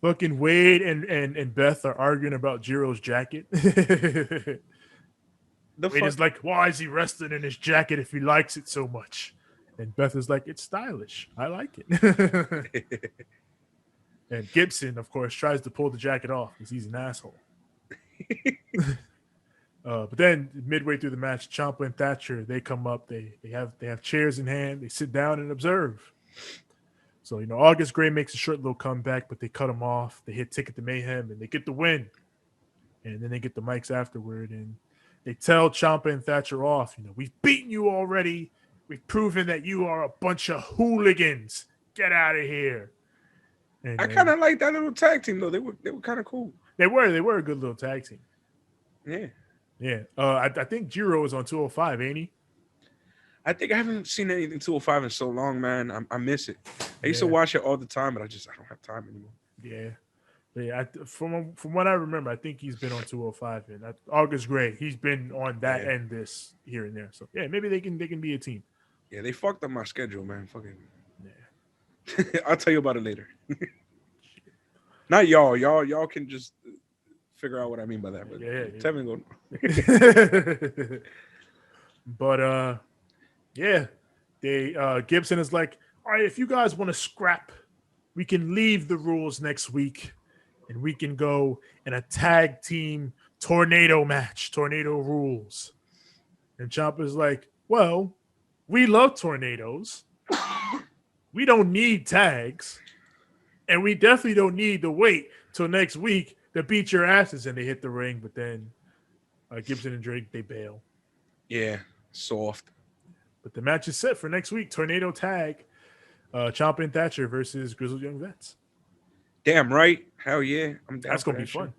C: Fucking Wade and Beth are arguing about Jiro's jacket. Wade is like, why is he resting in his jacket if he likes it so much? And Beth is like, it's stylish. I like it. And Gibson, of course, tries to pull the jacket off because he's an asshole. But then midway through the match, Ciampa and Thatcher, they come up. They have chairs in hand. They sit down and observe. So, August Gray makes a short little comeback, but they cut him off. They hit Ticket to Mayhem, and they get the win. And then they get the mics afterward, and they tell Ciampa and Thatcher off. We've beaten you already. We've proven that you are a bunch of hooligans. Get out of here. And
B: I kind of like that little tag team though. They were kind of cool.
C: They were a good little tag team.
B: Yeah.
C: I think Jiro is on 205, ain't he?
B: I think I haven't seen anything 205 in so long, man. I miss it. I used to watch it all the time, but I don't have time anymore.
C: Yeah. From what I remember, I think he's been on 205, and August Gray, he's been on that end this here and there. So yeah, maybe they can be a team.
B: Yeah, they fucked up my schedule, man. Fucking yeah. I'll tell you about it later. Not y'all. Y'all can just figure out what I mean by that. But tell me go.
C: But Gibson is like, all right, if you guys want to scrap, we can leave the rules next week, and we can go in a tag team tornado match, tornado rules. And Ciampa's like, well, we love tornadoes. We don't need tags. And we definitely don't need to wait till next week to beat your asses. And they hit the ring, but then Gibson and Drake, they bail.
B: Yeah, soft.
C: But the match is set for next week. Tornado tag. Ciampa and Thatcher versus Grizzled Young Vets.
B: Damn right. Hell yeah. I'm down.
C: That's going to be fun.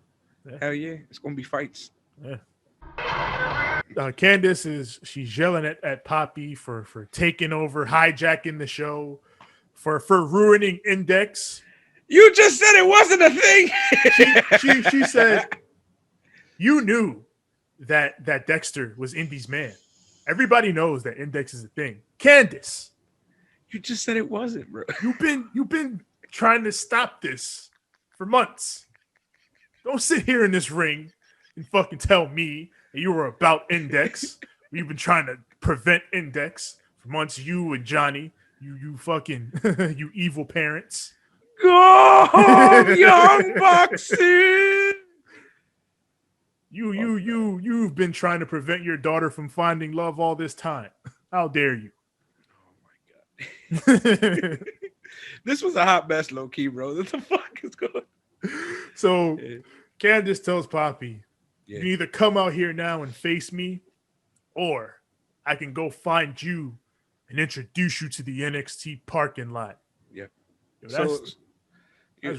B: Yeah. Hell yeah. It's going to be fights.
C: Yeah. Candice she's yelling at Poppy for taking over, hijacking the show, for ruining Index.
B: You just said it wasn't a thing.
C: she said, you knew that Dexter was Indy's man. Everybody knows that Index is a thing. Candice,
B: you just said it wasn't, bro.
C: You've been trying to stop this for months. Don't sit here in this ring and fucking tell me that you were about Index. We've been trying to prevent Index for months. You and Johnny, you fucking you evil parents.
B: Go Young Bucksy.
C: You've been trying to prevent your daughter from finding love all this time. How dare you?
B: Oh my god. This was a hot mess, low key, bro. What the fuck is going on?
C: So Candice tells Poppy, you either come out here now and face me, or I can go find you and introduce you to the NXT parking lot.
B: Yeah.
C: That's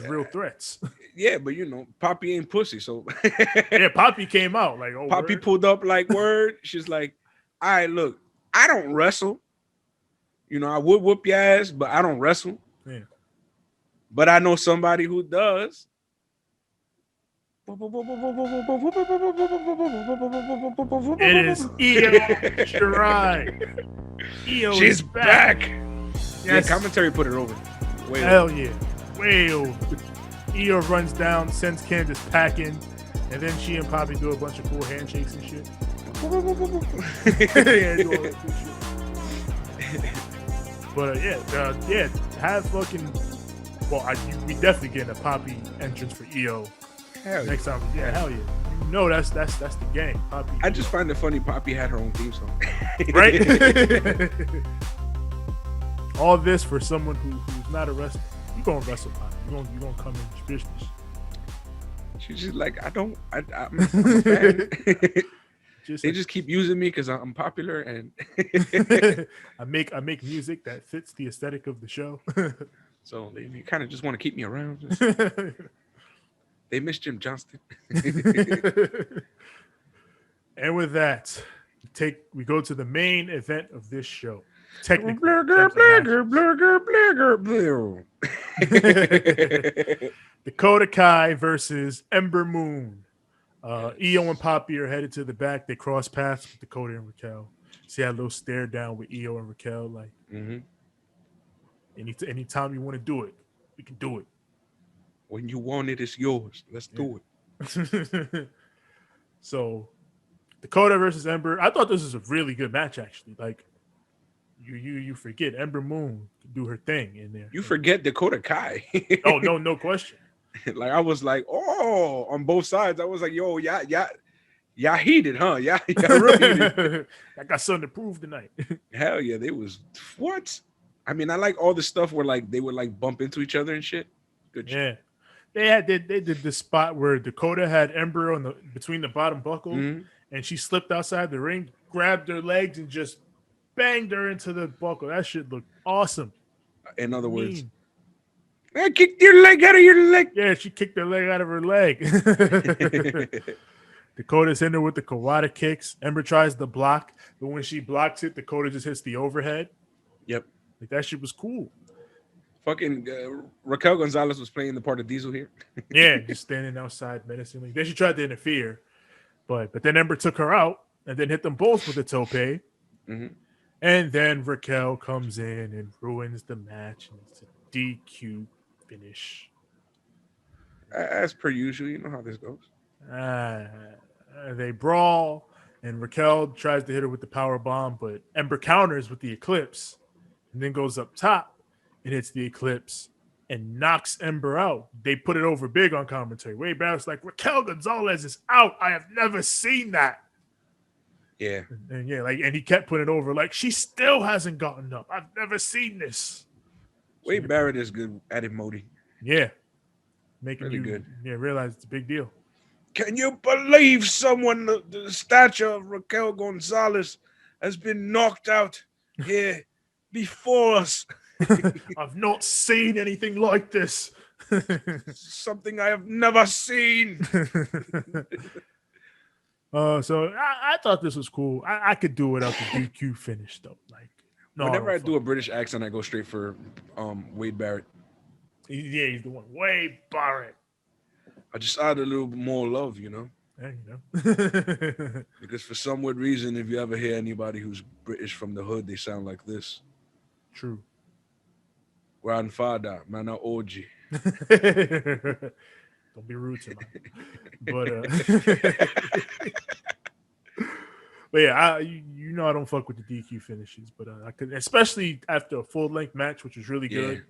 C: real threats.
B: Yeah, but Poppy ain't pussy, so
C: Poppy came out like, oh,
B: Poppy
C: word?
B: pulled up like word. She's like, all right, look, I don't wrestle. I would whoop your ass, but I don't wrestle.
C: Yeah.
B: But I know somebody who does.
C: It is Io Shirai.
B: She's back.
C: Yes.
B: Yeah, commentary put it over.
C: Hell yeah. Way over. Io runs down, sends Candice packing, and then she and Poppy do a bunch of cool handshakes and shit. Do all that cool shit. But have fucking. Well, we definitely getting a Poppy entrance for Io next time. Yeah, hell yeah. That's the game. Poppy.
B: I just find it funny. Poppy had her own theme song,
C: right? All this for someone who's not a wrestler. You gonna wrestle, Poppy? You gonna come in business?
B: She's just like, I'm a fan. They just keep using me because I'm popular and
C: I make music that fits the aesthetic of the show.
B: So they kind of just want to keep me around. They miss Jim Johnston.
C: And with that, we go to the main event of this show. Technically, Dakota Kai versus Ember Moon. Io and Poppy are headed to the back. They cross paths with Dakota and Raquel. See that little stare down with Io and Raquel. Like, anytime you want to do it, we can do it.
B: When you want it, it's yours. Let's do it.
C: So, Dakota versus Ember. I thought this was a really good match, actually. Like, you forget Ember Moon can do her thing in there.
B: You forget Dakota Kai.
C: Oh, no question.
B: Like, I was like, oh, on both sides. I was like, yo, y'all heated, huh? Y'all really heated.
C: I got something to prove tonight.
B: Hell yeah, they was what? I mean, I like all the stuff where like they would like bump into each other and shit. Good shit.
C: Yeah. They did the spot where Dakota had Ember on between the bottom buckle, and she slipped outside the ring, grabbed her legs, and just banged her into the buckle. That shit looked awesome.
B: In other words, I kicked your leg out of your leg.
C: Yeah, she kicked her leg out of her leg. Dakota's in there with the Kawada kicks. Ember tries to block, but when she blocks it, Dakota just hits the overhead.
B: Yep.
C: Like, that shit was cool.
B: Fucking Raquel Gonzalez was playing the part of Diesel here.
C: Yeah, just standing outside menacingly. Then she tried to interfere, but then Ember took her out and then hit them both with a tope. And then Raquel comes in and ruins the match. And it's a DQ finish.
B: As per usual, you know how this goes.
C: They brawl, and Raquel tries to hit her with the power bomb, but Ember counters with the Eclipse, and then goes up top and hits the Eclipse and knocks Ember out. They put it over big on commentary. Wade Barrett's like, Raquel Gonzalez is out. I have never seen that.
B: Yeah.
C: And he kept putting it over like, she still hasn't gotten up. I've never seen this.
B: Wade Barrett is good at emoting.
C: Yeah. Making
B: really
C: you
B: good.
C: Yeah, realize it's a big deal.
B: Can you believe someone the stature of Raquel Gonzalez has been knocked out here before us?
C: I've not seen anything like this.
B: Something I have never seen.
C: So I thought this was cool. I could do without the DQ finish though. Like, no,
B: whenever I do a British accent, I go straight for Wade Barrett.
C: Yeah, he's the one. Wade Barrett.
B: I just add a little bit more love, you know.
C: Yeah, you know.
B: Because for some weird reason, if you ever hear anybody who's British from the hood, they sound like this.
C: True.
B: Grandfather, man, OG.
C: Don't be rude to me. But but yeah, you know I don't fuck with the DQ finishes, but I could, especially after a full length match, which was really good.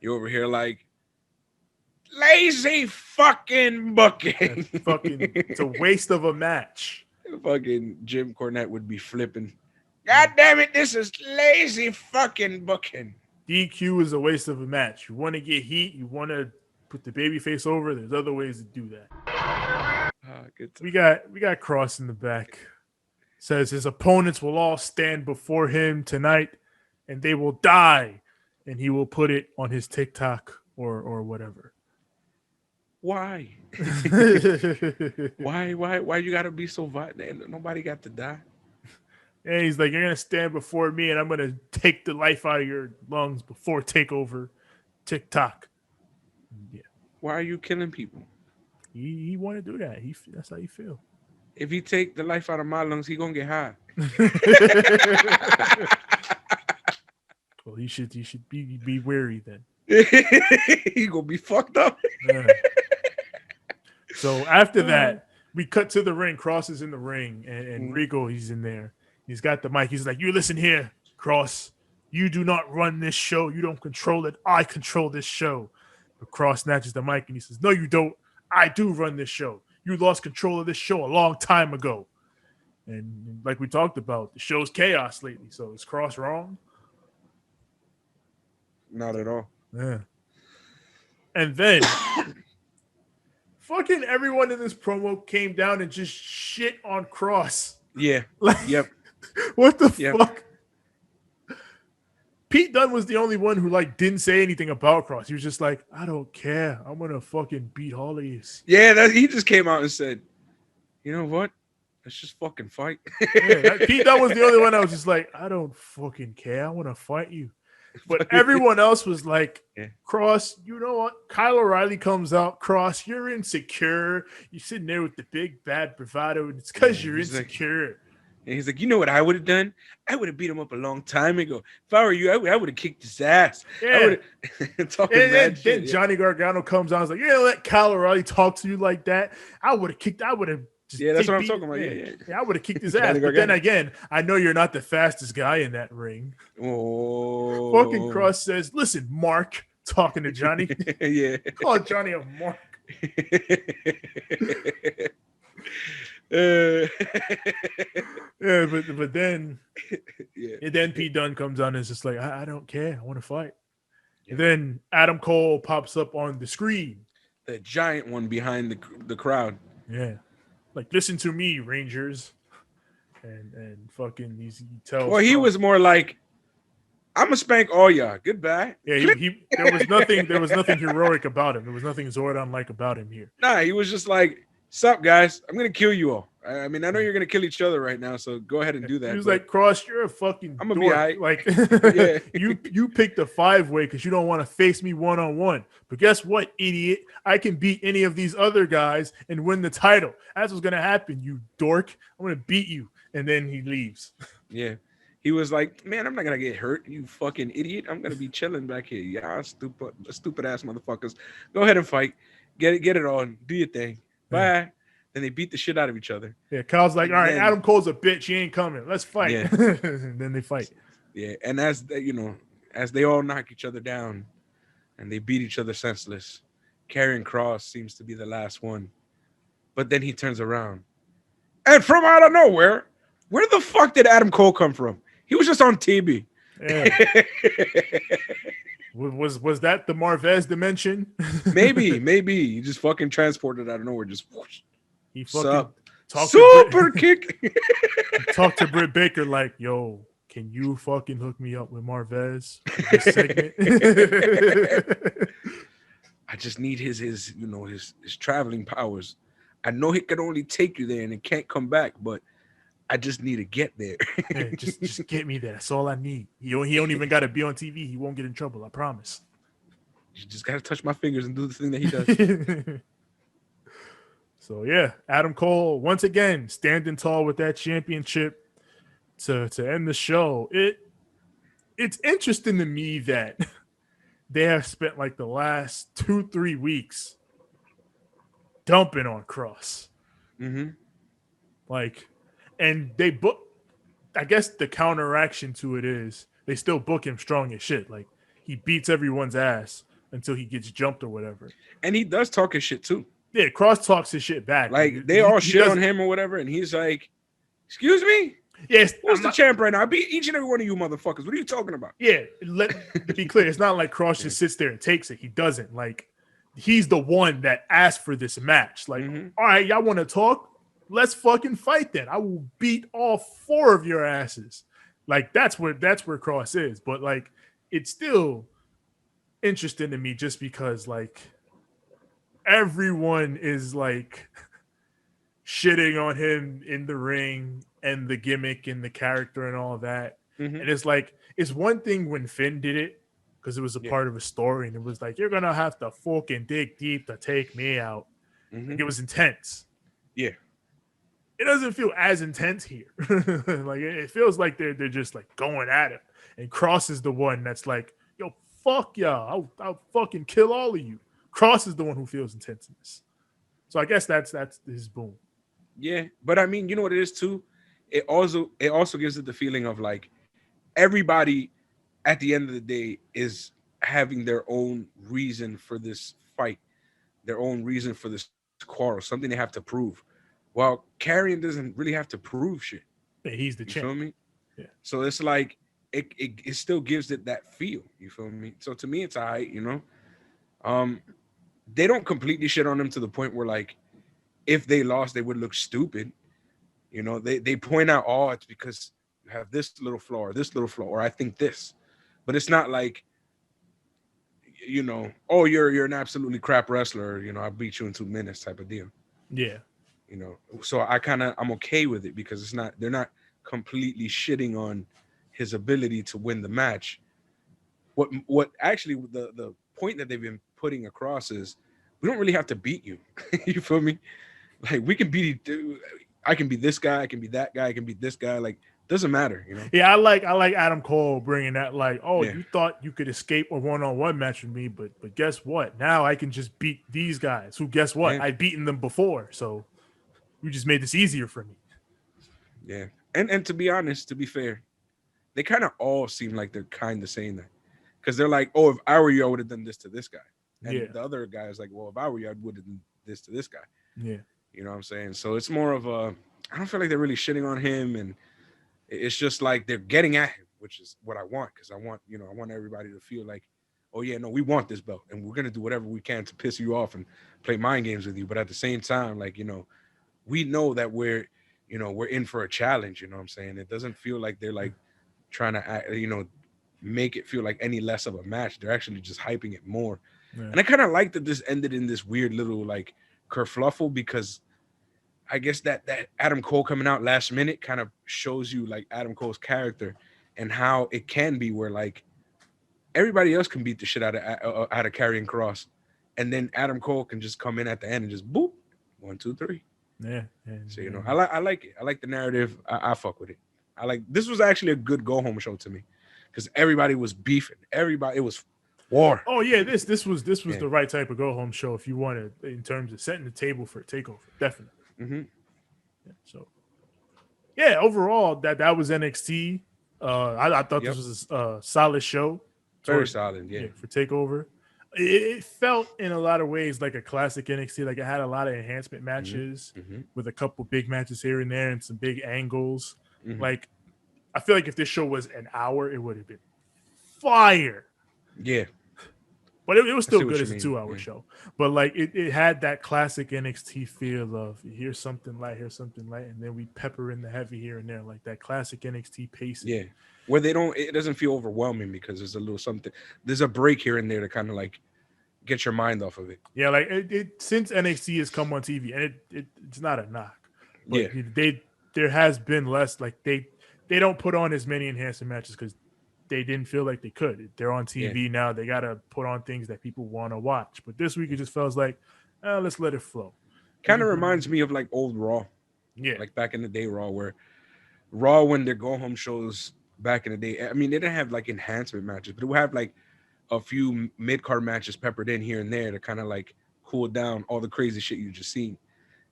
B: You over here like lazy fucking booking.
C: It's a waste of a match.
B: Fucking Jim Cornette would be flipping. God damn it, this is lazy fucking booking.
C: DQ is a waste of a match. You want to get heat, you want to put the babyface over. There's other ways to do that. We got Cross in the back. Says his opponents will all stand before him tonight, and they will die, and he will put it on his TikTok or whatever.
B: Why? Why you gotta be so violent? Nobody got to die.
C: And he's like, you're gonna stand before me, and I'm gonna take the life out of your lungs before Takeover TikTok. Yeah.
B: Why are you killing people?
C: He want to do that. That's how he feel.
B: If he take the life out of my lungs, he gonna get high.
C: Well, he should be wary then.
B: He gonna be fucked up.
C: Yeah. So after that, we cut to the ring. Cross is in the ring, and Regal, he's in there. He's got the mic. He's like, you listen here, Cross. You do not run this show. You don't control it. I control this show. But Cross snatches the mic and he says, no, you don't. I do run this show. You lost control of this show a long time ago. And like we talked about, the show's chaos lately. So is Cross wrong?
B: Not at all.
C: Yeah. And then fucking everyone in this promo came down and just shit on Cross.
B: Yeah.
C: Like,
B: yep.
C: What the fuck? Pete Dunne was the only one who like didn't say anything about Cross. He was just like, I don't care. I'm gonna fucking beat Hollies.
B: Yeah, he just came out and said, you know what? Let's just fucking fight.
C: Yeah, Pete Dunne was the only one that was just like, I don't fucking care. I want to fight you. But everyone else was like, Cross, you know what? Kyle O'Reilly comes out. Cross, you're insecure. You're sitting there with the big bad bravado, and it's because you're insecure.
B: And he's like, you know what I would have done? I would have beat him up a long time ago. If I were you, I would have kicked his ass.
C: Yeah. Then Johnny Gargano comes out and is like, you're going to let Kyle O'Reilly talk to you like that? I would have just
B: that's what I'm talking about. Yeah.
C: I would have kicked his ass. But then again, I know you're not the fastest guy in that ring.
B: Oh.
C: Fucking Cross says, listen, Mark, talking to Johnny.
B: Yeah.
C: Call Johnny a Mark. But then and then Pete Dunne comes on and is just like, I don't care, I want to fight. And then Adam Cole pops up on the screen.
B: the giant one behind the crowd.
C: Yeah. Like, listen to me, Rangers. And fucking he tells
B: Well, he
C: Cross.
B: was more like, I'm gonna spank all y'all. Goodbye.
C: Yeah, he there was nothing heroic about him. There was nothing Zordon like about him here.
B: Nah, he was just like, sup, guys? I'm gonna kill you all. I mean, I know you're gonna kill each other right now, so go ahead and do that.
C: He was like, Cross, you're a fucking
B: I'm gonna
C: dork.
B: be aight.
C: Like,
B: Yeah.
C: you picked a 5-way because you don't want to face me 1-on-1. But guess what, idiot? I can beat any of these other guys and win the title. That's what's gonna happen, you dork. I'm gonna beat you. And then he leaves.
B: Yeah. He was like, man, I'm not gonna get hurt, you fucking idiot. I'm gonna be chilling back here. Yeah, stupid ass motherfuckers. Go ahead and fight. Get it on. Do your thing. Bye.
C: Yeah.
B: Then they beat the shit out of each other.
C: Yeah, Kyle's like,
B: And
C: all right,
B: then-
C: Adam Cole's a bitch. He ain't coming. Let's fight.
B: Yeah.
C: And then they fight.
B: Yeah, and as they all knock each other down and they beat each other senseless, Karrion Kross seems to be the last one. But then he turns around. And from out of nowhere, where the fuck did Adam Cole come from? He was just on TV.
C: Yeah. Was that the Marvez dimension?
B: maybe. He just fucking transported out of nowhere. Just whoosh.
C: He fucking
B: Sup?
C: talked
B: Super kick.
C: talked to Britt Baker like, yo, can you fucking hook me up with Marvez for this segment?
B: I just need his traveling powers. I know he can only take you there and it can't come back, but I just need to get there.
C: Yeah, just get me there. That's all I need. He don't even got to be on TV. He won't get in trouble. I promise.
B: You just gotta touch my fingers and do the thing that he does.
C: So yeah, Adam Cole once again standing tall with that championship to end the show. It's interesting to me that they have spent like the last 2-3 weeks dumping on Cross.
B: Mm-hmm.
C: Like, and they book. I guess the counteraction to it is they still book him strong as shit. Like, he beats everyone's ass until he gets jumped or whatever.
B: And he does talk his shit too.
C: Yeah, Cross talks his shit back.
B: Like, they all shit on him or whatever, and he's like, "Excuse me,
C: yes,
B: who's the champ right now? I beat each and every one of you motherfuckers. What are you talking about?"
C: Yeah, to be clear, it's not like Cross just sits there and takes it. He doesn't. Like, he's the one that asked for this match. Like, all right, y'all want to talk? Let's fucking fight then. I will beat all 4 of your asses. Like, that's where Cross is. But like, it's still interesting to me just because like everyone is like shitting on him in the ring and the gimmick and the character and all of that.
B: Mm-hmm.
C: And it's like, it's one thing when Finn did it because it was a part of a story and it was like, you're gonna have to fucking dig deep to take me out.
B: Mm-hmm.
C: Like, it was intense.
B: Yeah.
C: It doesn't feel as intense here. Like, it feels like they're just like going at it. And Cross is the one that's like, yo, fuck y'all. I'll fucking kill all of you. Cross is the one who feels intense in this. So I guess that's his boom.
B: Yeah, but I mean, you know what it is too? It also gives it the feeling of like everybody at the end of the day is having their own reason for this fight, their own reason for this quarrel, something they have to prove. While Karrion doesn't really have to prove shit.
C: Yeah, he's the champ.
B: You feel me?
C: Yeah.
B: So it's like it still gives it that feel. You feel me? So to me, it's all right, you know. They don't completely shit on him to the point where like if they lost, they would look stupid. You know, they point out, oh, it's because you have this little flaw or this little flaw, or I think this. But it's not like, you know, oh, you're an absolutely crap wrestler, you know, I beat you in 2 minutes type of deal.
C: Yeah.
B: You know, so I'm okay with it because they're not completely shitting on his ability to win the match. What actually the point that they've been putting across is we don't really have to beat you. You feel me? Like, we can beat, I can be this guy, I can be that guy, I can be this guy. Like, doesn't matter, you know?
C: Yeah, I like Adam Cole bringing that, like, oh, you thought you could escape a one-on-one match with me, but guess what? Now I can just beat these guys who, guess what? I've beaten them before, so you just made this easier for me.
B: Yeah. And to be honest, to be fair, they kind of all seem like they're kind of saying that. Because they're like, oh, if I were you, I would have done this to this guy. And the other guy is like, well, if I were you, I would have done this to this guy.
C: Yeah.
B: You know what I'm saying? So it's more of I don't feel like they're really shitting on him. And it's just like they're getting at him, which is what I want. Because I want everybody to feel like, oh yeah, no, we want this belt, and we're gonna do whatever we can to piss you off and play mind games with you. But at the same time, like, we know that we're in for a challenge. You know what I'm saying? It doesn't feel like they're like trying to make it feel like any less of a match. They're actually just hyping it more.
C: Yeah.
B: And I kind of like that this ended in this weird little like kerfluffle, because I guess that Adam Cole coming out last minute kind of shows you like Adam Cole's character and how it can be where like everybody else can beat the shit out of Karrion Kross, and then Adam Cole can just come in at the end and just boop, 1, 2, 3.
C: Yeah.
B: So I like it. I like the narrative. I fuck with it. This was actually a good go home show to me, because everybody was beefing. It was war.
C: Oh yeah, this was the right type of go home show if you wanted, in terms of setting the table for a takeover, definitely.
B: Mm-hmm.
C: Yeah, so yeah, overall that was NXT. I thought this was a solid show.
B: Very solid, yeah.
C: For takeover. It felt in a lot of ways like a classic NXT. Like it had a lot of enhancement matches with a couple big matches here and there and some big angles.
B: Mm-hmm.
C: Like I feel like if this show was an hour, it would have been fire.
B: Yeah.
C: But it was still good as a 2-hour show. But like it had that classic NXT feel of here's something light, and then we pepper in the heavy here and there, like that classic NXT pacing.
B: Yeah. Where it doesn't feel overwhelming because there's a little something. There's a break here and there to kind of like get your mind off of it.
C: Yeah, like it since NXT has come on TV, and it's not a knock. But there has been less, like they don't put on as many enhancement matches because they didn't feel like they could. They're on TV now. They got to put on things that people want to watch. But this week it just feels like, let's let it flow.
B: Kind of reminds me of like old Raw.
C: Yeah.
B: Like back in the day Raw, where Raw, when their go-home shows back in the day, I mean, they didn't have like enhancement matches, but it would have like a few mid-card matches peppered in here and there to kind of like cool down all the crazy shit you just seen.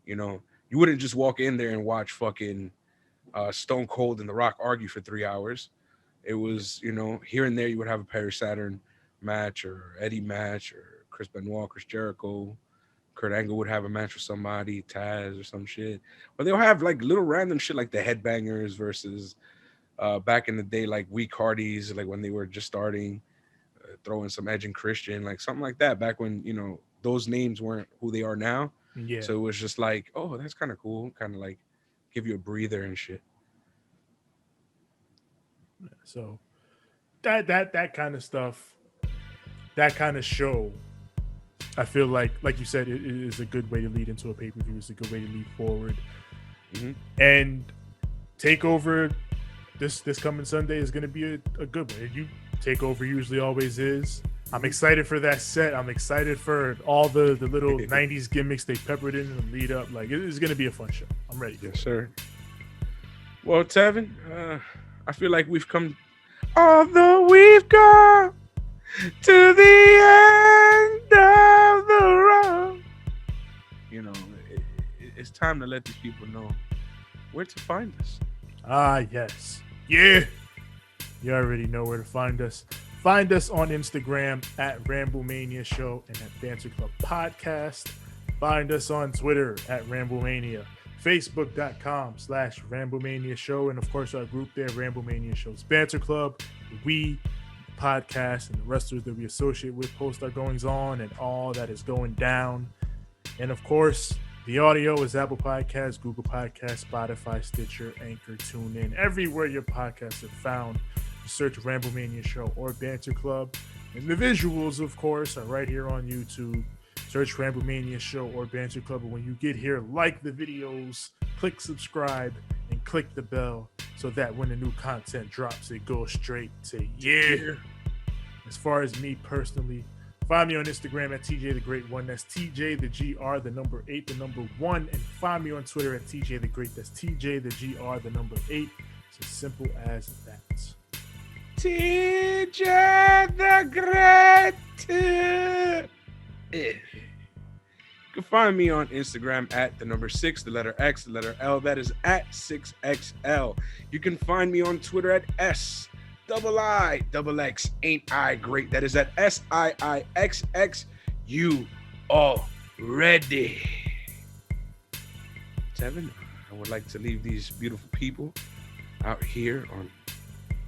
B: You wouldn't just walk in there and watch fucking Stone Cold and The Rock argue for 3 hours. It was, here and there you would have a Perry Saturn match or Eddie match or Chris Benoit, Chris Jericho. Kurt Angle would have a match with somebody, Taz or some shit. But they'll have like little random shit like the Headbangers versus back in the day, like Weak Hardys, like when they were just starting, throwing some Edge and Christian, like something like that back when, those names weren't who they are now.
C: Yeah.
B: So it was just like, oh, that's kind of cool. Kind of like give you a breather and shit.
C: So that kind of stuff, that kind of show, I feel like you said, it is a good way to lead into a pay-per-view. It's a good way to lead forward.
B: Mm-hmm.
C: And Takeover this coming Sunday is going to be a good one. Takeover usually always is. I'm excited for that set. I'm excited for all the little 90s gimmicks they peppered in and lead up. Like, it is going to be a fun show. I'm ready.
B: Yes, sir. Well, Tevin, I feel like we've come, although we've gone to the end of the road. It's time to let these people know where to find us.
C: Ah, yes. Yeah. You already know where to find us. Find us on Instagram at Ramblemania Show and at Banter Club Podcast. Find us on Twitter at Ramblemania. Facebook.com/Ramblemania Show. And of course, our group there, Ramblemania Show's Banter Club. We podcast and the wrestlers that we associate with post our goings on and all that is going down. And of course, the audio is Apple Podcasts, Google Podcasts, Spotify, Stitcher, Anchor, TuneIn, everywhere your podcasts are found. Search Ramblemania Show or Banter Club. And the visuals, of course, are right here on YouTube. Search Ramblemania Show or Banter Club. And when you get here, like the videos, click subscribe, and click the bell so that when the new content drops, it goes straight to you. As far as me personally, find me on Instagram at TJ the Great One. That's TJ the GR, the number 8, the number 1. And find me on Twitter at TJ the Great. That's TJ the GR, the number 8. It's as simple as that.
B: TJ the Great. You can find me on Instagram at the number 6, the letter X, the letter L. That is at 6XL. You can find me on Twitter at SIIXX. Ain't I great? That is at SIIXX. You already. Tevin, I would like to leave these beautiful people out here on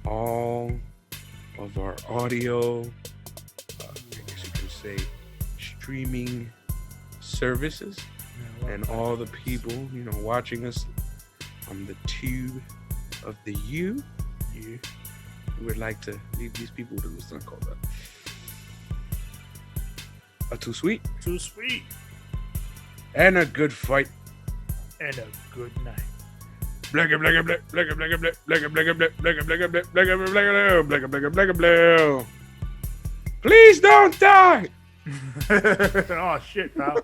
B: all of our audio say, streaming services and all the people, you know, watching us on the tube of the U. We would like to leave these people with what's not called a too sweet and a good fight
C: and a good night.
B: Please don't die.
C: Oh shit, pal.